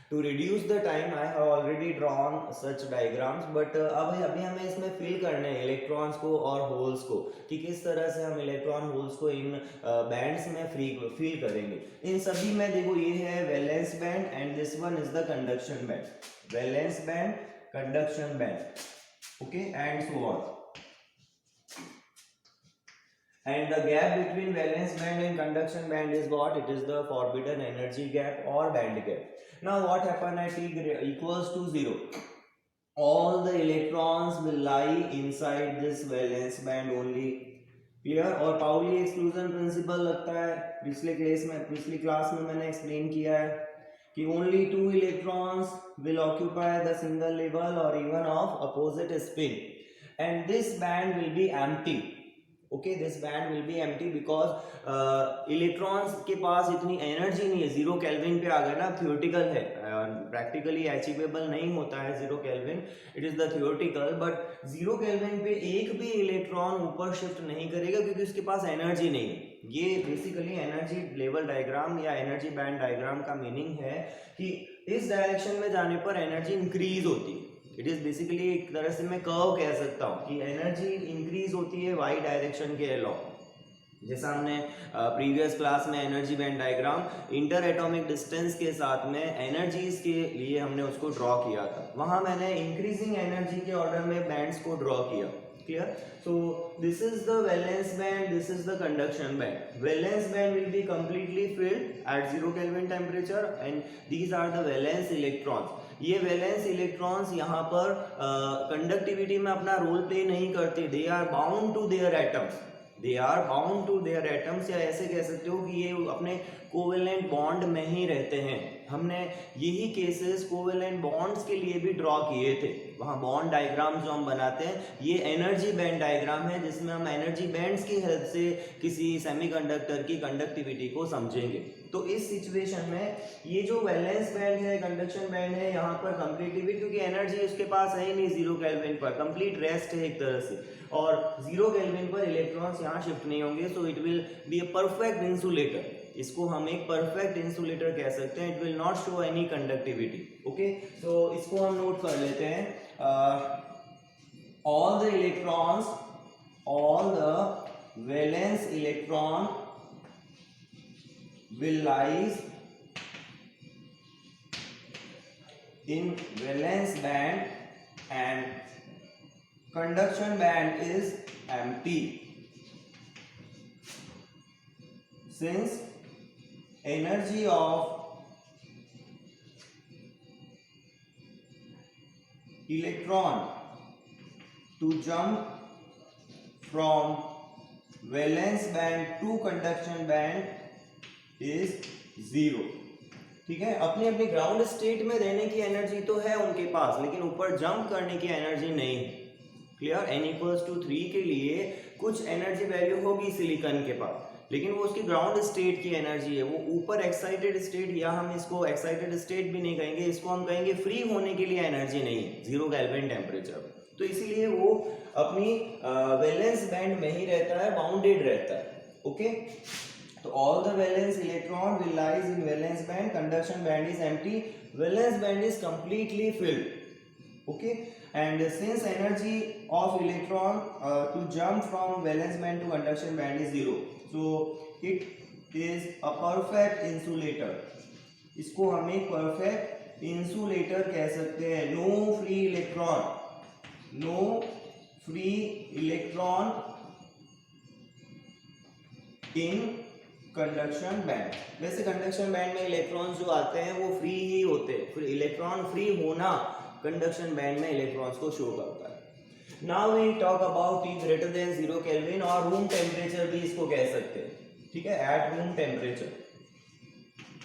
to reduce the time I have already drawn such diagrams but अभी हमें इसमें fill करने हैं electrons को और holes को कि किस तरह से हम इलेक्ट्रॉन होल्स को इन बैंड्स में फिल करेंगे. इन सभी में देखो ये है valence band and this one is the conduction band. Valence band, conduction band, okay and so on. And the gap between valence band and conduction band is what? It is the forbidden energy gap or band gap. Now what happen at T equals to 0? All the electrons will lie inside this valence band only. Clear? और Pauli exclusion principle लगता है पिछली class में मैंने explain किया है कि only 2 electrons will occupy the single level or even of opposite spin and this band will be empty. Okay, this band will be empty because electrons के पास इतनी एनर्जी नहीं है. 0 केल्विन पे आ गया ना, थियोरेटिकल है, प्रैक्टिकली अचीवेबल नहीं होता है 0 kelvin, it is the theoretical. But 0 kelvin पे एक भी इलेक्ट्रॉन ऊपर शिफ्ट नहीं करेगा क्योंकि उसके पास एनर्जी नहीं है. ये बेसिकली एनर्जी लेवल डायग्राम या एनर्जी बैंड डायग्राम का मीनिंग है कि इस डायरेक्शन में जाने पर एनर्जी इंक्रीज होती है. इट इज बेसिकली एक तरह से मैं कर्व कह सकता हूँ कि एनर्जी इंक्रीज होती है वाई डायरेक्शन के अलॉन्ग. जैसा हमने प्रीवियस क्लास में energy band diagram inter atomic distance के साथ में एनर्जीज के लिए हमने उसको ड्रॉ किया था. वहाँ मैंने इंक्रीजिंग एनर्जी के ऑर्डर में बैंड्स को ड्रॉ किया. Clear? So this is the valence band, this is the conduction band. Valence band will be completely filled at 0 Kelvin temperature and these are the valence electrons. ये valence electrons यहाँ पर conductivity में अपना role play नहीं करते. They are bound to their atoms. They are bound to their atoms या ऐसे कह सकते हो कि ये अपने कोवेलेंट बॉन्ड में ही रहते हैं. हमने यही केसेस कोवेलेंट बॉन्ड्स के लिए भी ड्रॉ किए थे. वहाँ बॉन्ड डायग्राम जो हम बनाते हैं ये एनर्जी बैंड डायग्राम है जिसमें हम एनर्जी बैंड्स की हेल्प से किसी सेमीकंडक्टर की कंडक्टिविटी को समझेंगे. तो इस सिचुएशन में ये जो वैलेंस बैंड है, कंडक्शन बैंड है, यहाँ पर कंप्लीटली क्योंकि एनर्जी उसके पास है ही नहीं 0 केल्विन पर, कंप्लीट रेस्ट है एक तरह से, और 0 केल्विन पर इलेक्ट्रॉन्स यहाँ शिफ्ट नहीं होंगे. So it will be a perfect insulator. इसको हम एक परफेक्ट इंसुलेटर कह सकते हैं. It will not show any conductivity. Okay, so इसको हम नोट कर लेते हैं. All the electrons, all the valence electron will lies in valence band and conduction band is empty since energy of electron to jump from valence band to conduction band is 0. ठीक है, अपनी अपनी ground state में रहने की energy तो है उनके पास लेकिन ऊपर जंप करने की एनर्जी नहीं है. क्लियर? n इक्वल्स टू 3 के लिए कुछ एनर्जी वैल्यू होगी सिलिकॉन के पास लेकिन वो उसकी ग्राउंड स्टेट की एनर्जी है. वो ऊपर एक्साइटेड स्टेट, या हम इसको एक्साइटेड स्टेट भी नहीं कहेंगे, इसको हम कहेंगे फ्री होने के लिए एनर्जी नहीं है 0 केल्विन टेम्परेचर. तो इसीलिए वो अपनी वैलेंस बैंड में ही रहता है, बाउंडेड रहता है. ओके, तो all the valence electron will lies in valence band, conduction band is empty, valence band is completely filled. Okay, and since energy of electron to jump from valence band to conduction band is zero, so it is a perfect insulator. इसको हम एक perfect insulator कह सकते हैं. No free electron, no free electron in conduction band. वैसे conduction band में electrons जो आते हैं वो फ्री ही होते हैं. इलेक्ट्रॉन फ्री होना कंडक्शन बैंड में इलेक्ट्रॉन्स को शो करता है. Now we talk about T greater than 0 kelvin, और रूम टेम्परेचर भी इसको कह सकते हैं. ठीक है, एट रूम टेम्परेचर,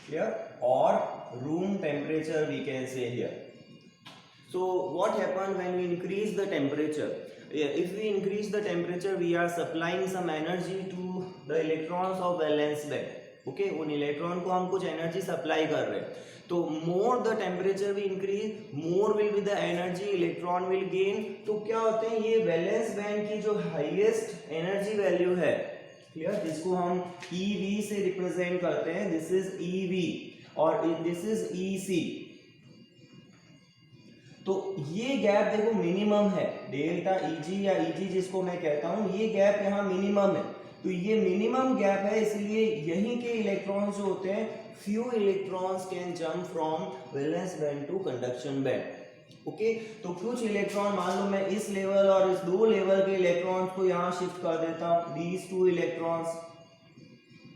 क्लियर, और room temperature we can say here. So what happen when we increase the temperature? If we increase the temperature, we are supplying some energy to the electrons of valence band. Okay, उन electron को हम कुछ energy supply कर रहे हैं. तो more the temperature we increase, more will be the energy electron will gain. तो क्या होते हैं, ये वैलेंस बैंड की जो हाईएस्ट एनर्जी वैल्यू है, क्लियर, जिसको हम EV से रिप्रेजेंट करते हैं, दिस इज EV और दिस इज EC. तो ये गैप देखो मिनिमम है, डेल्टा EG या EG जिसको मैं कहता हूं, ये गैप यहाँ मिनिमम है. तो ये मिनिमम गैप है, इसलिए यहीं के इलेक्ट्रॉन्स जो होते हैं, few electrons can jump from valence band to conduction band. Okay, तो कुछ इलेक्ट्रॉन, मान लो मैं इस लेवल और इस दो लेवल के इलेक्ट्रॉन्स को यहाँ शिफ्ट कर देता हूँ, दीज टू इलेक्ट्रॉन्स,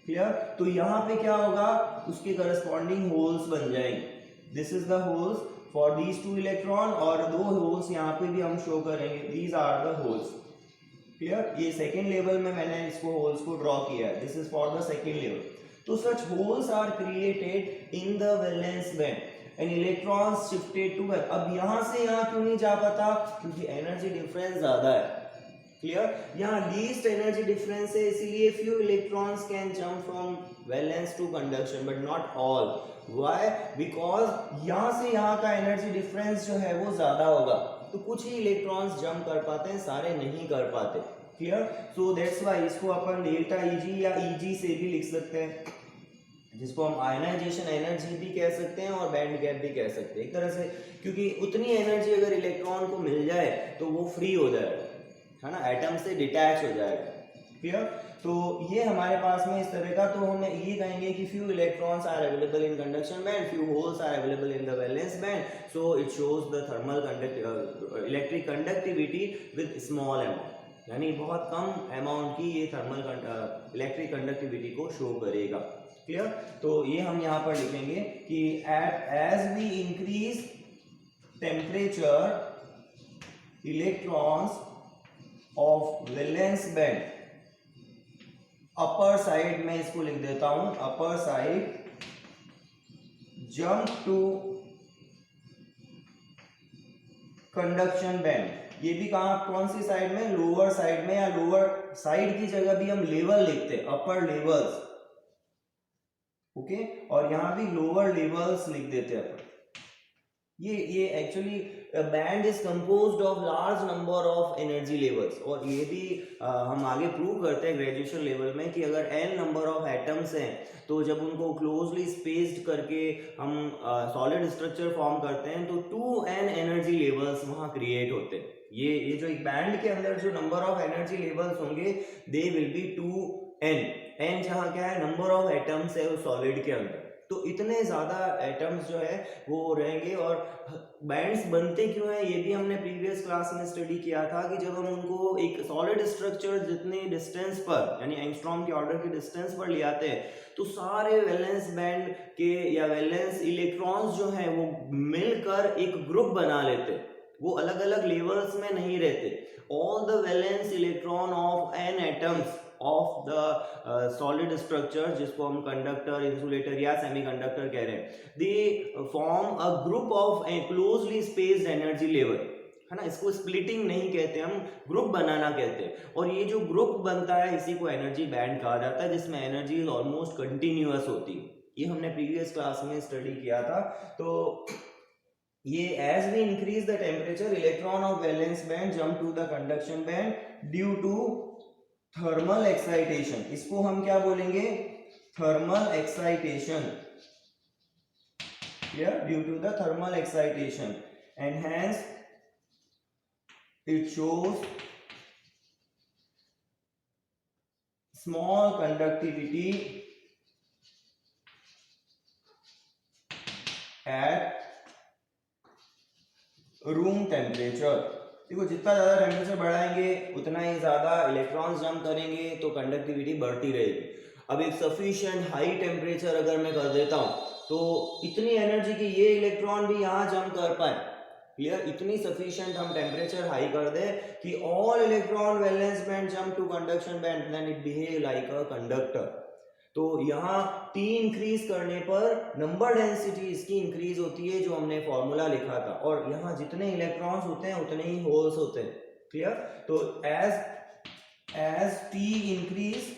क्लियर. तो यहाँ पे क्या होगा, उसके करस्पॉन्डिंग होल्स बन जाएंगे. This is the holes for these two electron, और दो होल्स यहाँ पे भी हम शो करेंगे, these are the holes, clear. ये सेकेंड लेवल में मैंने इसको होल्स को ड्रॉ किया है, this is for the second level. तो such holes are created in the valence band and electrons shifted to. अब यहाँ से यहाँ क्यों नहीं जा पाता, क्योंकि एनर्जी डिफरेंस ज्यादा है, क्लियर. यहाँ लीस्ट एनर्जी डिफरेंस है, इसीलिए few electrons can jump from valence to conduction, but not all. Why? Because यहाँ से यहाँ का एनर्जी डिफरेंस जो है वो ज्यादा होगा, तो कुछ ही इलेक्ट्रॉन्स जंप कर पाते हैं, सारे नहीं कर पाते, क्लियर. सो दैट्स व्हाई इसको अपन डेल्टा EG या EG से भी लिख सकते हैं, जिसको हम आयनाइजेशन एनर्जी भी कह सकते हैं और बैंड गैप भी कह सकते हैं एक तरह से, क्योंकि उतनी एनर्जी अगर इलेक्ट्रॉन को मिल जाए तो वो फ्री हो जाएगा, है ना, एटम से डिटैच हो जाएगा, क्लियर. तो ये हमारे पास में इस तरह का, तो हम ये कहेंगे कि few electrons are available in conduction band, few holes are available in the valence band. So it shows the thermal electric conductivity with small amount, यानी बहुत कम अमाउंट की ये थर्मल इलेक्ट्रिक कंडक्टिविटी को शो करेगा, क्लियर. तो ये हम यहाँ पर लिखेंगे कि as we increase temperature, electrons of valence band, upper side में इसको लिख देता हूं, upper side jump to conduction band. ये भी कहां, कौन सी साइड में, लोअर साइड में, या लोअर साइड की जगह भी हम लेवल लिखते हैं, अपर लेवल्स. ओके, और यहां भी लोअर लेवल्स लिख देते हैं अपन. ये actually band is composed of large number of energy levels, और ये भी हम आगे प्रूव करते हैं ग्रेजुएशन लेवल में कि अगर n नंबर ऑफ एटम्स हैं तो जब उनको क्लोजली स्पेस्ड करके हम सॉलिड स्ट्रक्चर फॉर्म करते हैं तो 2n एनर्जी लेवल्स वहां क्रिएट होते हैं. ये जो एक बैंड के अंदर जो नंबर ऑफ एनर्जी लेवल्स होंगे, they will B 2n. n जहाँ क्या है, नंबर ऑफ एटम्स है उस सॉलिड के अंदर, तो इतने ज्यादा एटम्स जो है वो रहेंगे. और बैंड्स बनते क्यों हैं, ये भी हमने प्रीवियस क्लास में स्टडी किया था कि जब हम उनको एक सॉलिड स्ट्रक्चर जितने डिस्टेंस पर, यानी एंगस्ट्रॉम के ऑर्डर के डिस्टेंस पर ले आते हैं, तो सारे वैलेंस बैंड के या वैलेंस इलेक्ट्रॉन्स जो हैं वो मिलकर एक ग्रुप बना लेते हैं, वो अलग अलग लेवल्स में नहीं रहते. All the valence electron of n atoms of the solid structure, जिसको हम कंडक्टर, इंसुलेटर या सेमीकंडक्टर कह रहे हैं, they form a group of closely spaced energy level, है ना. इसको स्प्लिटिंग नहीं कहते, हम ग्रुप बनाना कहते हैं. और ये जो ग्रुप बनता है इसी को एनर्जी बैंड कहा जाता है, जिसमें एनर्जी ऑलमोस्ट कंटिन्यूअस होती है. ये हमने प्रीवियस क्लास में स्टडी किया था. तो ये as we increase the temperature, electron of valence band jump to the conduction band due to thermal excitation. इसको हम क्या बोलेंगे? Thermal excitation. Here, due to the thermal excitation, and hence it shows small conductivity at room temperature. देखो जितना ज़्यादा temperature बढ़ाएंगे उतना ही ज़्यादा इलेक्ट्रॉन्स जंप करेंगे, तो कंडक्टिविटी बढ़ती रहेगी. अब एक सफिशिएंट हाई टेम्परेचर अगर मैं कर देता हूँ तो इतनी एनर्जी कि ये इलेक्ट्रॉन भी यहाँ जंप कर पाए. क्लियर? इतनी सफिशिएंट हम टेम्परेचर हाई कर दें कि all electron valence band jump to conduction band, then it behave like a conductor. तो यहाँ T इंक्रीज करने पर नंबर डेंसिटी इसकी इंक्रीज होती है, जो हमने फॉर्मूला लिखा था, और यहाँ जितने इलेक्ट्रॉन्स होते हैं उतने ही होल्स होते हैं. क्लियर? तो एज T इंक्रीज,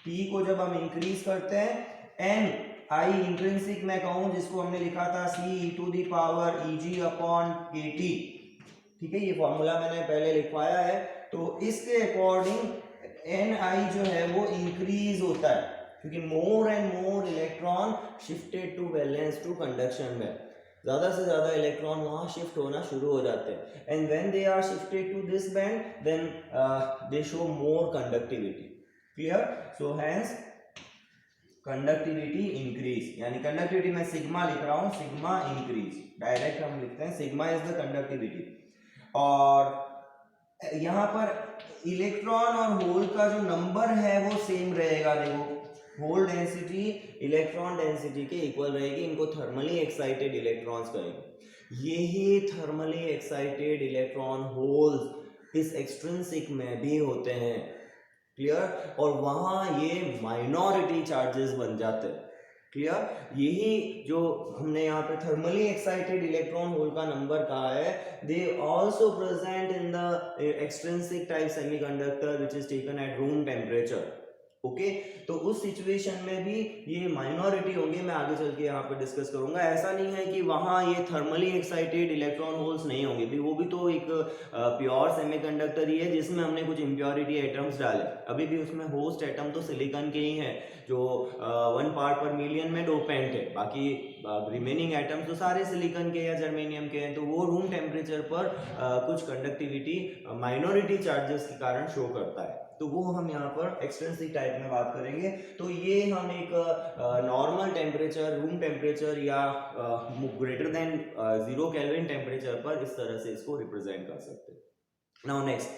T को जब हम इंक्रीज करते हैं, N आई इंट्रिंसिक मैं कहूँ, जिसको हमने लिखा था C e⁻ Eg upon kT. ठीक है, ये फॉर्मूला मैंने पहले लिखवाया है. तो इसके अकॉर्डिंग Ni जो है वो इंक्रीज होता है, क्योंकि more and more electron shifted to valence to conduction में, ज्यादा से ज्यादा इलेक्ट्रॉन वहां शिफ्ट होना शुरू हो जाते हैं. And when they are shifted to this band, then they show more conductivity. Clear? So hence conductivity increase, यानी कंडक्टिविटी में सिग्मा लिख रहा हूं, सिग्मा इंक्रीज, डायरेक्ट हम लिखते हैं सिग्मा इज द कंडक्टिविटी. और यहाँ पर इलेक्ट्रॉन और होल का जो नंबर है वो सेम रहेगा. देखो, होल डेंसिटी इलेक्ट्रॉन डेंसिटी के इक्वल रहेगी. इनको थर्मली एक्साइटेड इलेक्ट्रॉन्स कहेंगे. यही थर्मली एक्साइटेड इलेक्ट्रॉन होल्स इस एक्सट्रिंसिक में भी होते हैं. क्लियर? और वहां ये माइनॉरिटी चार्जेस बन जाते हैं. क्लियर? यही जो हमने यहाँ पे थर्मली एक्साइटेड इलेक्ट्रॉन होल का नंबर कहा है, they also present in the extrinsic type semiconductor which is taken at room temperature. Okay, तो उस सिचुएशन में भी ये माइनॉरिटी होंगे. मैं आगे चल के यहाँ पे डिस्कस करूंगा. ऐसा नहीं है कि वहाँ ये थर्मली एक्साइटेड इलेक्ट्रॉन होल्स नहीं होंगे भी, वो भी तो एक प्योर सेमीकंडक्टर ही है जिसमें हमने कुछ इम्प्योरिटी एटम्स डाले. अभी भी उसमें होस्ट एटम तो सिलिकॉन के ही हैं, जो 1 पार्ट पर मिलियन में डोपेंट है. बाकी रिमेनिंग एटम्स तो सारे सिलिकॉन के या जर्मेनियम के हैं. तो वो रूम टेम्परेचर पर कुछ कंडक्टिविटी माइनॉरिटी चार्जेस के कारण शो करता है. तो वो हम यहाँ पर एक्सट्रिंसिक टाइप में बात करेंगे. तो ये हम एक नॉर्मल टेम्परेचर, रूम टेम्परेचर या ग्रेटर देन 0 केल्विन टेम्परेचर पर इस तरह से इसको रिप्रेजेंट कर सकते हैं. Now next,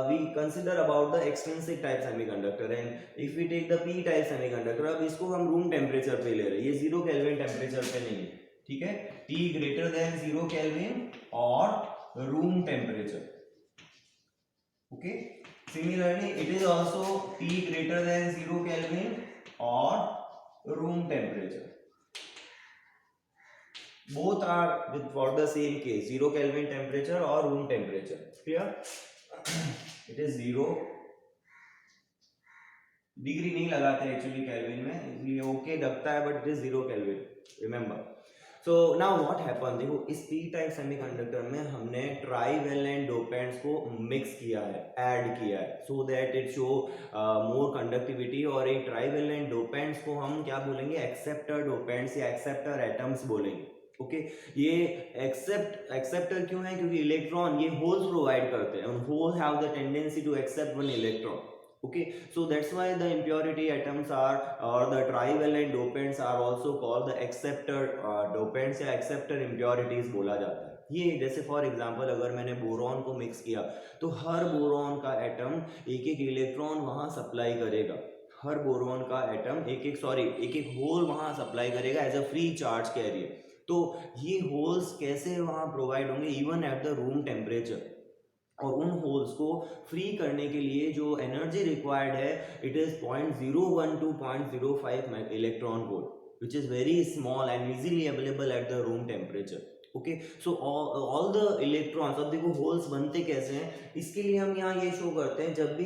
we consider about the extrinsic type semiconductor, and if we take the p type semiconductor, अब इसको हम रूम टेम्परेचर पे ले रहे हैं, ये 0 केल्विन टेम्परेचर पे नहीं है. ठीक है, T ग्रेटर देन 0 केल्विन और room temperature. Okay, similarly it is also T greater than 0 Kelvin or room temperature. Both are with for the same case, 0 Kelvin temperature or room temperature. Clear? It is 0 degree नहीं लगाते actually kelvin में, इसलिए okay लगता है, but it is 0 kelvin, remember. So now what happen, देखो इस P type semiconductor में हमने ट्राईवैलेंट डोपेंट्स को मिक्स किया है, ऐड किया है, so that it show more conductivity. और एक ट्राईवैलेंट डोपेंट्स को हम क्या बोलेंगे, एक्सेप्टर डोपेंट्स या एक्सेप्टर एटम्स बोलेंगे. ओके, ये एक्सेप्टर क्यों है, क्योंकि इलेक्ट्रॉन ये होल्स प्रोवाइड करते हैं, hole have the tendency to accept one electron. Okay, so that's why the impurity atoms are, or the trivalent dopants are also called the acceptor dopants या acceptor impurities बोला जाता है. ये जैसे for example अगर मैंने बोरॉन को mix किया तो हर बोरॉन का एटम एक एक इलेक्ट्रॉन वहाँ सप्लाई करेगा. हर बोरॉन का एटम एक एक होल वहाँ सप्लाई करेगा as a free charge carrier. तो ये होल्स कैसे वहाँ प्रोवाइड होंगे, even at the room temperature. और उन होल्स को फ्री करने के लिए जो एनर्जी रिक्वायर्ड है, it is 0.01 to 0.05 electron volt, which is very small and easily available at the room temperature. Okay, so all the electrons, अब देखो होल्स बनते कैसे हैं, इसके लिए हम यहाँ ये शो करते हैं. जब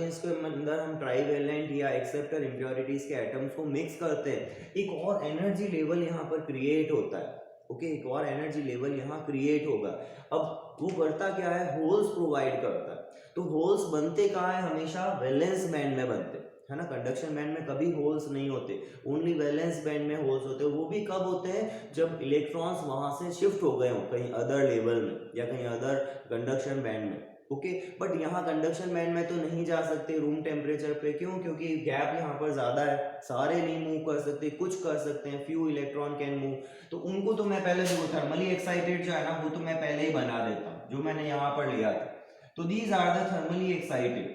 इसके अंदर हम ट्राईवैलेंट या एक्सेप्टर इम्प्योरिटीज के एटम्स को मिक्स करते हैं, एक और एनर्जी लेवल यहाँ पर क्रिएट होता है. ओके, एक और एनर्जी लेवल यहाँ क्रिएट होगा। अब वो करता क्या है, होल्स प्रोवाइड करता है। तो होल्स बनते कहाँ है, हमेशा वैलेंस बैंड में बनते है ना। कंडक्शन बैंड में कभी होल्स नहीं होते, ओनली वैलेंस बैंड में होल्स होते हैं। वो भी कब होते हैं, जब इलेक्ट्रॉन्स वहां से शिफ्ट हो गए हो कहीं अदर लेवल में या कहीं अदर कंडक्शन बैंड में। ओके, बट यहाँ कंडक्शन बैंड में तो नहीं जा सकते रूम टेम्परेचर पे। क्यों, क्योंकि गैप यहाँ पर ज्यादा है, सारे नहीं मूव कर सकते, कुछ कर सकते हैं, फ्यू इलेक्ट्रॉन कैन मूव। तो उनको तो मैं पहले जो थर्मली एक्साइटेड जो है ना, वो तो मैं पहले ही बना देता हूँ, जो मैंने यहाँ पर लिया था। तो these are the thermally excited.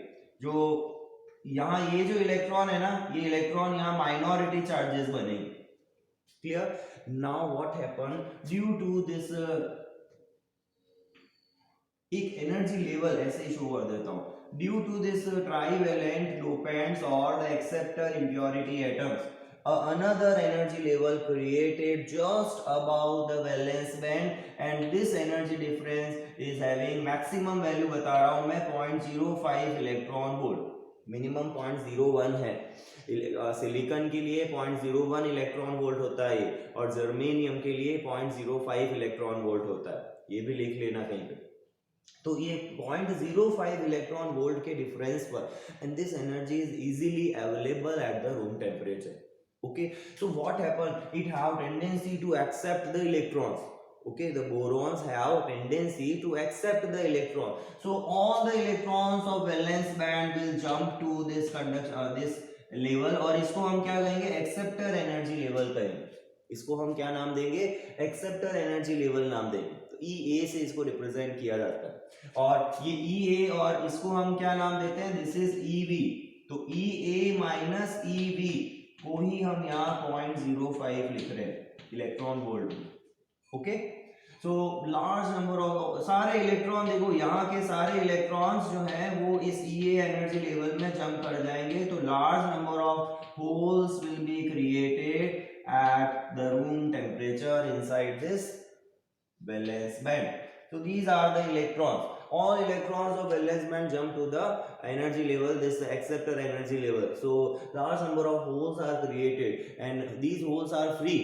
जो यहाँ ये जो इलेक्ट्रॉन है ना, ये इलेक्ट्रॉन यहाँ माइनॉरिटी चार्जेस बनेंगे। Clear. Now what happen due to this, एक एनर्जी लेवल ऐसे ही शो कर देता हूं, due to this trivalent dopants और the acceptor impurity atoms, another energy level created just above the valence band, and this energy difference is having maximum value बता रहा हूं मैं 0.05 इलेक्ट्रॉन वोल्ट, मिनिमम 0.01 है। सिलिकॉन के लिए 0.01 इलेक्ट्रॉन वोल्ट होता है और जर्मेनियम के लिए 0.05 इलेक्ट्रॉन वोल्ट होता है, ये भी लिख लेना कहीं पे। तो ये 0.05 इलेक्ट्रॉन वोल्ट के डिफरेंस पर, and this energy is easily available at the room temperature. okay, so what happened, it have tendency to accept the electrons. Okay, the borons have tendency to accept the electron, so all the electrons of valence band will jump to this conduction this level, और इसको हम क्या कहेंगे, acceptor energy level कहेंगे। इसको हम क्या नाम देंगे, एक्सेप्टर एनर्जी लेवल नाम देंगे। तो ई ए से इसको रिप्रेजेंट किया जाता है, और ये ई ए और इसको हम क्या नाम देते हैं, दिस इज ई वी। तो ई ए माइनस ई वी को ही हम यहाँ 0.05 लिख रहे हैं electron volt. Okay, so large number of सारे इलेक्ट्रॉन, देखो यहाँ के सारे इलेक्ट्रॉन्स जो हैं वो इस ई एनर्जी लेवल में जंप कर जाएंगे। तो large number of holes will be created at the room temperature inside this valence band. So these are the electrons. All electrons of valence band jump to the energy level, this acceptor energy level. So large number of holes are created, and these holes are free.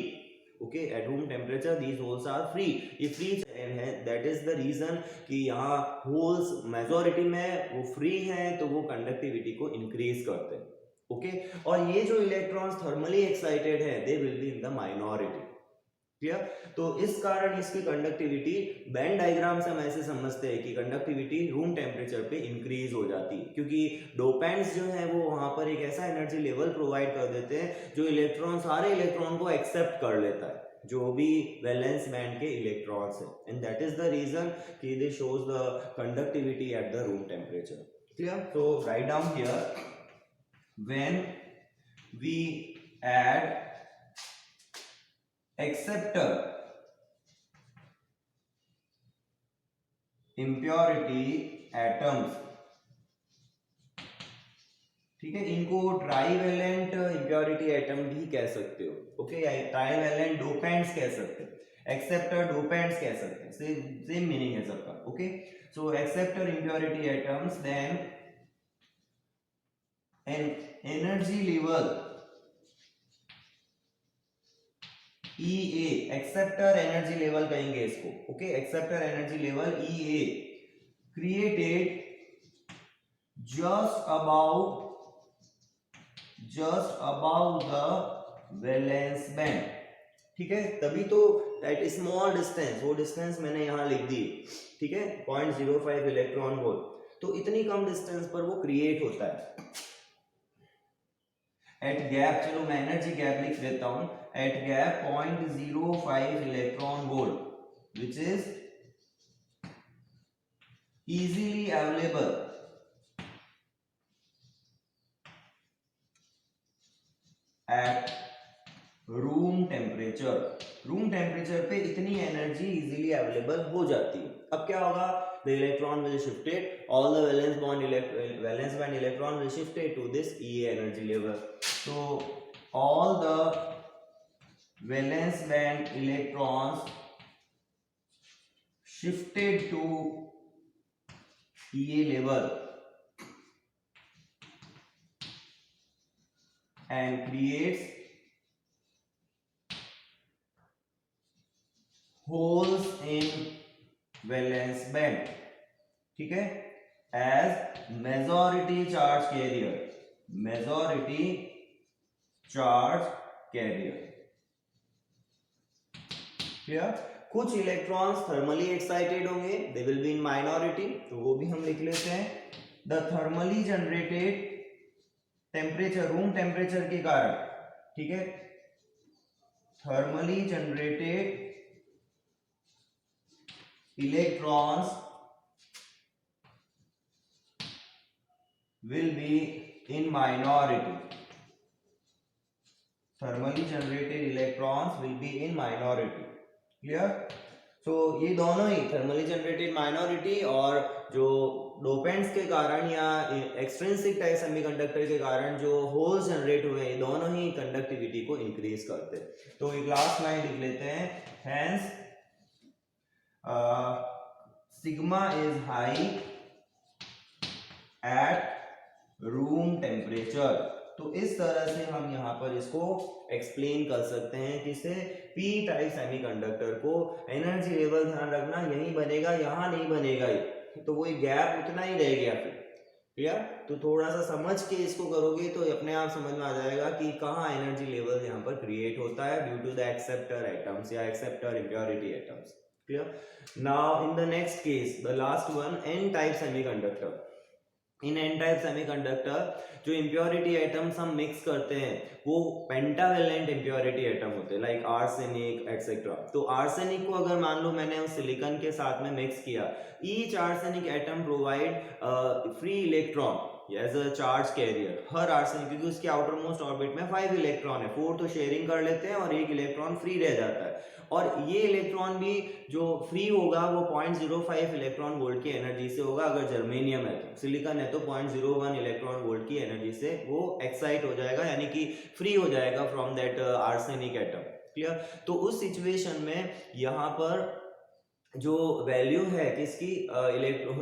Okay, at room temperature these holes are free. ये free है, that is the reason कि यहाँ holes majority में वो free हैं, तो वो conductivity को increase करते हैं। ओके, और ये जो इलेक्ट्रॉन्स थर्मली एक्साइटेड है, दे will be in the minority. Clear. तो इस कारण इसकी कंडक्टिविटी, बैंड डायग्राम से हम ऐसे समझते हैं कि कंडक्टिविटी रूम टेम्परेचर पे इंक्रीज हो जाती है, क्योंकि डोपेंट्स जो है वो वहां पर एक ऐसा एनर्जी लेवल प्रोवाइड कर देते हैं जो इलेक्ट्रॉन, सारे इलेक्ट्रॉन को एक्सेप्ट कर लेता है, जो भी वैलेंस बैंड के इलेक्ट्रॉन्स है, and that is the reason कि this shows the conductivity at the room temperature. Clear. तो write down here, when we add acceptor impurity atoms, ठीक है, इनको ट्राइवेलेंट इम्प्योरिटी एटम भी कह सकते हो। ओके, या ट्राइवेलेंट डोपेंट्स कह सकते हो, एक्सेप्टर डोपेंट्स कह सकते हैं, सेम मीनिंग है सबका। Okay, so acceptor impurity atoms, then an energy level EA, acceptor energy level कहेंगे इसको। Okay, acceptor energy level EA created just above the valence band। ठीक है, तभी तो एट स्मॉल डिस्टेंस, वो डिस्टेंस मैंने यहाँ लिख दी, ठीक है, 0.05 इलेक्ट्रॉन वोल्ट। तो इतनी कम डिस्टेंस पर वो क्रिएट होता है। एट गैप, चलो मैं एनर्जी गैप लिख देता हूं, at gap 0.05 electron volt, which is easily available at room temperature. Room temperature पे इतनी एनर्जी इजीली अवेलेबल हो जाती है। अब क्या होगा, the electron will shifted, all the valence band electron will shifted to this EA energy level. So all the valence band electrons shifted to EA level and creates holes in valence band, ठीक है, as majority charge carrier, majority charge carrier. Clear? कुछ electrons thermally excited होंगे, they will be in minority, तो वो भी हम लिख लेते हैं। The thermally generated temperature, room temperature के कारण, ठीक है, thermally generated electrons will be in minority, thermally generated electrons will be in minority, clear? So ये दोनों ही thermally generated minority और जो डोपेंट्स के कारण या एक्सट्रिंसिक टाइप सेमीकंडक्टर के कारण जो होल्स जनरेट हुए, ये दोनों ही कंडक्टिविटी को इंक्रीज करते हैं। तो एक लास्ट लाइन लिख लेते हैं, hence sigma is high at room temperature. तो इस तरह से हम यहाँ पर इसको एक्सप्लेन कर सकते हैं, किसे, पी टाइप सेमीकंडक्टर को। एनर्जी लेवल ध्यान रखना यही बनेगा, यहाँ नहीं बनेगा ये, तो वो गैप उतना ही रह गया फिर। क्लियर? तो थोड़ा सा समझ के इसको करोगे तो अपने आप समझ में आ जाएगा कि कहाँ एनर्जी लेवल यहाँ पर क्रिएट होता है due to the acceptor atoms या acceptor impurity atoms. Clear? Now in the next case, the last one, N type semiconductor. In N type semiconductor जो इम्प्योरिटी एटम्स हम मिक्स करते हैं वो पेंटावेलेंट इम्प्योरिटी एटम होते हैं, लाइक आर्सेनिक एक्सेट्रा। तो arsenic को अगर मान लो मैंने उस सिलिकॉन के साथ में मिक्स किया, each arsenic atom provide free electron as a charge carrier. हर आर्सेनिक, क्योंकि उसके आउटर मोस्ट ऑर्बिट में 5 इलेक्ट्रॉन है, 4 तो शेयरिंग कर लेते हैं और 1 इलेक्ट्रॉन फ्री रह जाता है। और ये इलेक्ट्रॉन भी जो फ्री होगा वो 0.05 इलेक्ट्रॉन वोल्ट की एनर्जी से होगा। अगर जर्मेनियम है तो, सिलिकॉन है तो 0.01 इलेक्ट्रॉन वोल्ट की एनर्जी से वो एक्साइट हो जाएगा, यानी कि फ्री हो जाएगा from that arsenic atom. Clear? तो उस सिचुएशन में यहाँ पर जो वैल्यू है किसकी,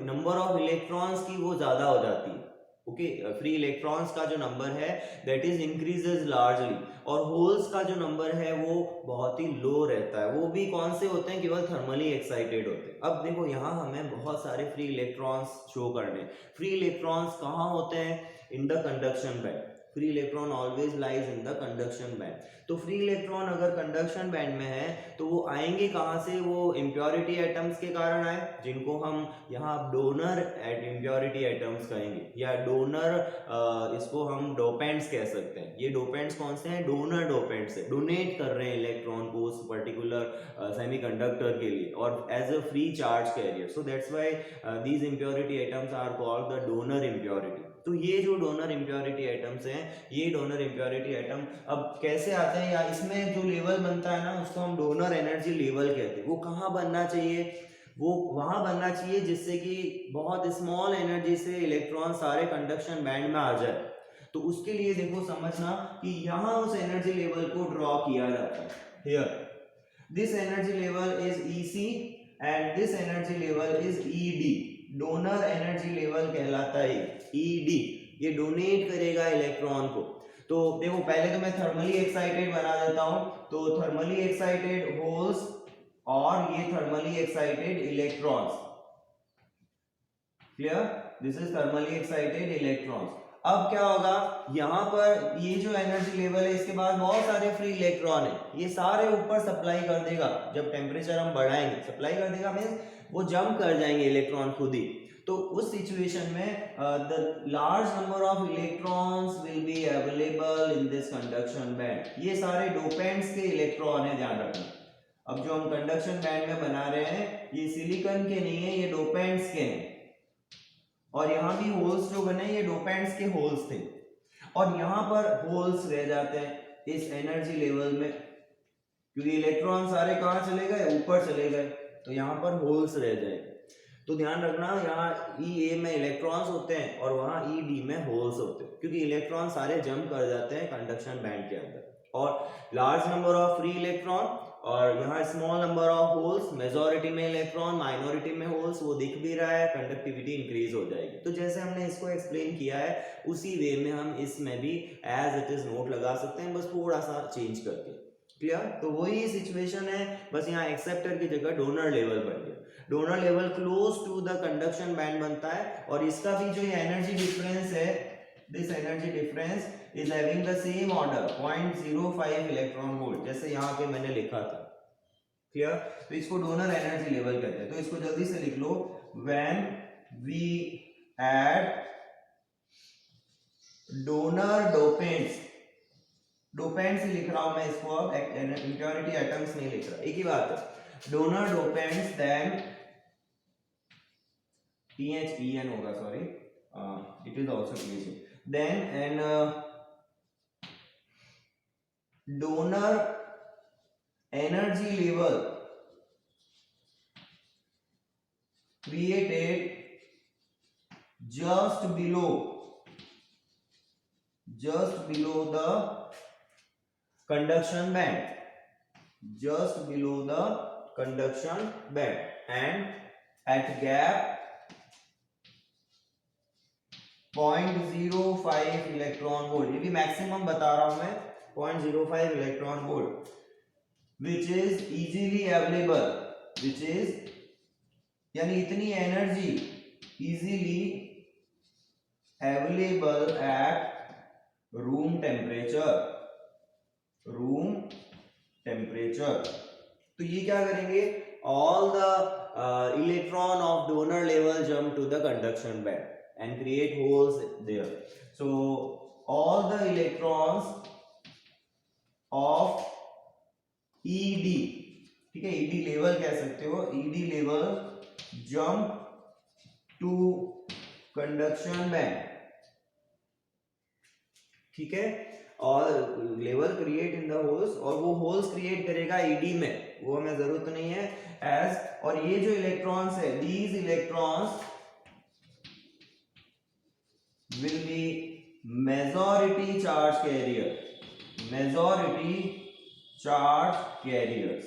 नंबर ऑफ इलेक्ट्रॉन्स की, वो ज्यादा हो जाती है। ओके, फ्री इलेक्ट्रॉन्स का जो नंबर है दैट इज इंक्रीजेस लार्जली, और होल्स का जो नंबर है वो बहुत ही लो रहता है। वो भी कौन से होते हैं, केवल थर्मली एक्साइटेड होते हैं। अब देखो यहाँ हमें बहुत सारे फ्री इलेक्ट्रॉन्स शो करने। फ्री इलेक्ट्रॉन्स कहाँ होते हैं, इन the conduction band. Free electron always lies in the conduction band. तो फ्री इलेक्ट्रॉन अगर कंडक्शन बैंड में है तो वो आएंगे कहाँ से, वो इम्प्योरिटी एटम्स के कारण आए, जिनको हम यहाँ डोनर इम्प्योरिटी एटम्स कहेंगे, या डोनर, इसको हम डोपेंट्स कह सकते हैं। ये डोपेंट्स कौन से हैं, डोनर डोपेंट्स है, डोनेट कर रहे हैं इलेक्ट्रॉन को उस पर्टिकुलर सेमीकंडक्टर के लिए और as a free charge carrier. So that's why these impurity atoms are called the donor impurity. तो ये जो डोनर इम्प्योरिटी एटम्स हैं, ये डोनर इम्प्योरिटी एटम अब कैसे आते हैं, या इसमें जो लेवल बनता है ना उसको हम डोनर एनर्जी लेवल कहते हैं। वो कहाँ बनना चाहिए, वो वहां बनना चाहिए जिससे कि बहुत स्मॉल एनर्जी से इलेक्ट्रॉन सारे कंडक्शन बैंड में आ जाए। तो उसके लिए देखो समझना कि यहाँ उस एनर्जी लेवल को ड्रॉ किया जाता है। Here this energy level is EC and this energy level is ED। Donor energy level कहलाता है ED, ये डोनेट करेगा इलेक्ट्रॉन को। तो देखो पहले तो मैं थर्मली एक्साइटेड बना देता हूं, तो थर्मली एक्साइटेड होल्स और ये thermally excited electrons. Clear? This is thermally excited electrons. अब क्या होगा, यहां पर ये जो एनर्जी लेवल है इसके बाद बहुत सारे फ्री इलेक्ट्रॉन है, ये सारे ऊपर सप्लाई कर देगा। जब टेम्परेचर हम बढ़ाएंगे, सप्लाई कर देगा मींस वो जंप कर जाएंगे इलेक्ट्रॉन खुद ही। तो उस सिचुएशन में the large number of electrons will be available in this conduction band. ये सारे डोपेंट्स के इलेक्ट्रॉन है, ध्यान रखना। अब जो हम कंडक्शन बैंड में बना रहे हैं ये सिलिकॉन के नहीं है, ये डोपेंट्स के हैं। और यहाँ भी होल्स जो बने ये डोपेंट्स के होल्स थे, और यहाँ पर होल्स रह जाते हैं इस एनर्जी लेवल में, क्योंकि इलेक्ट्रॉन सारे कहाँ चले गए, ऊपर चले गए, तो यहाँ पर होल्स रह जाएंगे। तो ध्यान रखना, यहाँ EA में इलेक्ट्रॉन्स होते हैं और वहाँ ED में होल्स होते हैं, क्योंकि इलेक्ट्रॉन सारे जंप कर जाते हैं कंडक्शन बैंड के अंदर। और large number of free electron और यहाँ small number of holes, majority में इलेक्ट्रॉन माइनॉरिटी में होल्स, वो दिख भी रहा है, कंडक्टिविटी इंक्रीज हो जाएगी। तो जैसे हमने इसको एक्सप्लेन किया है उसी वे में हम इसमें भी एज इट इज नोट लगा सकते हैं, बस थोड़ा सा चेंज करके। क्लियर? तो वही सिचुएशन है, बस यहाँ एक्सेप्टर की जगह डोनर लेवल बन गया। Donor level close to the conduction band बनता है, और इसका भी जो ये एनर्जी डिफरेंस है, this energy difference is having the same order 0.05 electron volt, जैसे यहाँ पे मैंने लिखा था। क्लियर? तो इसको डोनर एनर्जी लेवल कहते हैं। तो इसको जल्दी से लिख लो, when we add donor dopants, dopants लिख रहा हूं मैं इसको, अब इम्प्योरिटी एटम्स नहीं लिख रहा, एक ही बात है। डोनर डोपेंट्स देन PHEN होगा, sorry, it is also PHE, then an donor energy level created just below the conduction band, just below the conduction band, and at gap 0.05 electron volt, ये भी मैक्सिमम बता रहा हूं मैं, 0.05 electron volt, which is easily available, which is यानी इतनी energy easily available at room temperature, room temperature। तो ये क्या करेंगे, all the electron of donor level jump to the conduction band and create holes there, so all the electrons of ED, ठीक है, ED level कह सकते हो, ED level jump to conduction band, ठीक है, और level create in the holes, और वो होल्स क्रिएट करेगा ईडी में, वो हमें जरूरत नहीं है एज, और ये जो इलेक्ट्रॉन्स है, these electrons will be majority charge carrier, majority charge carriers.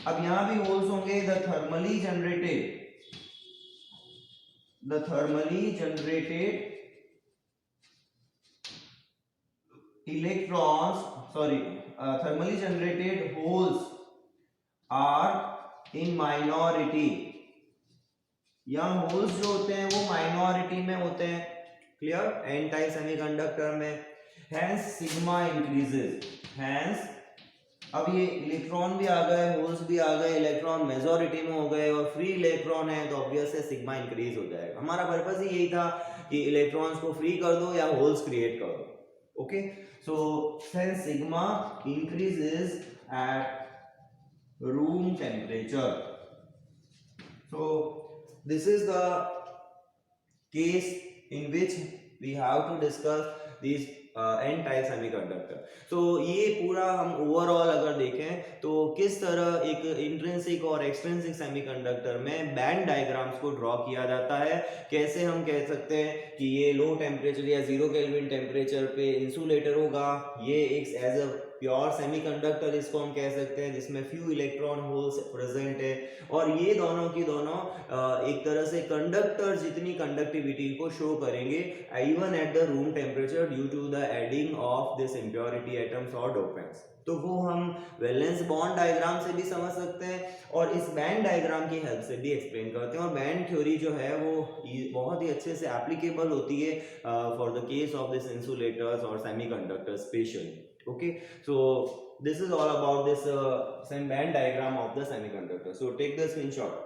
अब यहां भी होल्स होंगे, the thermally generated electrons, sorry, thermally generated holes are in minority, यहाँ होल्स जो होते हैं वो माइनॉरिटी में होते हैं, क्लियर, एन टाइप सेमीकंडक्टर में, हैंस सिग्मा इंक्रीजेस, हैंस अब ये इलेक्ट्रॉन भी आ गए, होल्स भी आ गए, इलेक्ट्रॉन मेजॉरिटी में हो गए और फ्री इलेक्ट्रॉन है, तो ऑब्वियस है सिग्मा इंक्रीज हो जाएगा। हमारा पर्पस ही यही था कि इलेक्ट्रॉन्स को फ्री कर दो या होल्स क्रिएट कर दो, okay. So since sigma increases at room temperature, so this is the case in which we have to discuss these n type semiconductor। so ये पूरा हम ओवरऑल अगर देखें तो किस तरह एक इंट्रिंसिक और एक्सट्रिंसिक सेमीकंडक्टर में बैंड डायग्राम्स को ड्रॉ किया जाता है, कैसे हम कह सकते हैं कि ये लो टेम्परेचर या 0 केल्विन टेम्परेचर पे इंसुलेटर होगा, ये एक एज अ प्योर सेमीकंडक्टर इसको हम कह सकते हैं जिसमें फ्यू इलेक्ट्रॉन होल्स प्रेजेंट है, और ये दोनों की दोनों एक तरह से कंडक्टर जितनी कंडक्टिविटी को शो करेंगे even at the room temperature due to the adding of this impurity atoms और डोपेंट्स। तो वो हम वैलेंस बॉन्ड डायग्राम से भी समझ सकते हैं और इस बैंड डायग्राम की हेल्प से भी एक्सप्लेन करते हैं, और बैंड थ्योरी जो है वो बहुत ही अच्छे से एप्लीकेबल होती है for the case of this insulators और semiconductor specially, okay। So this is all about this band diagram of the semiconductor, so take the screenshot।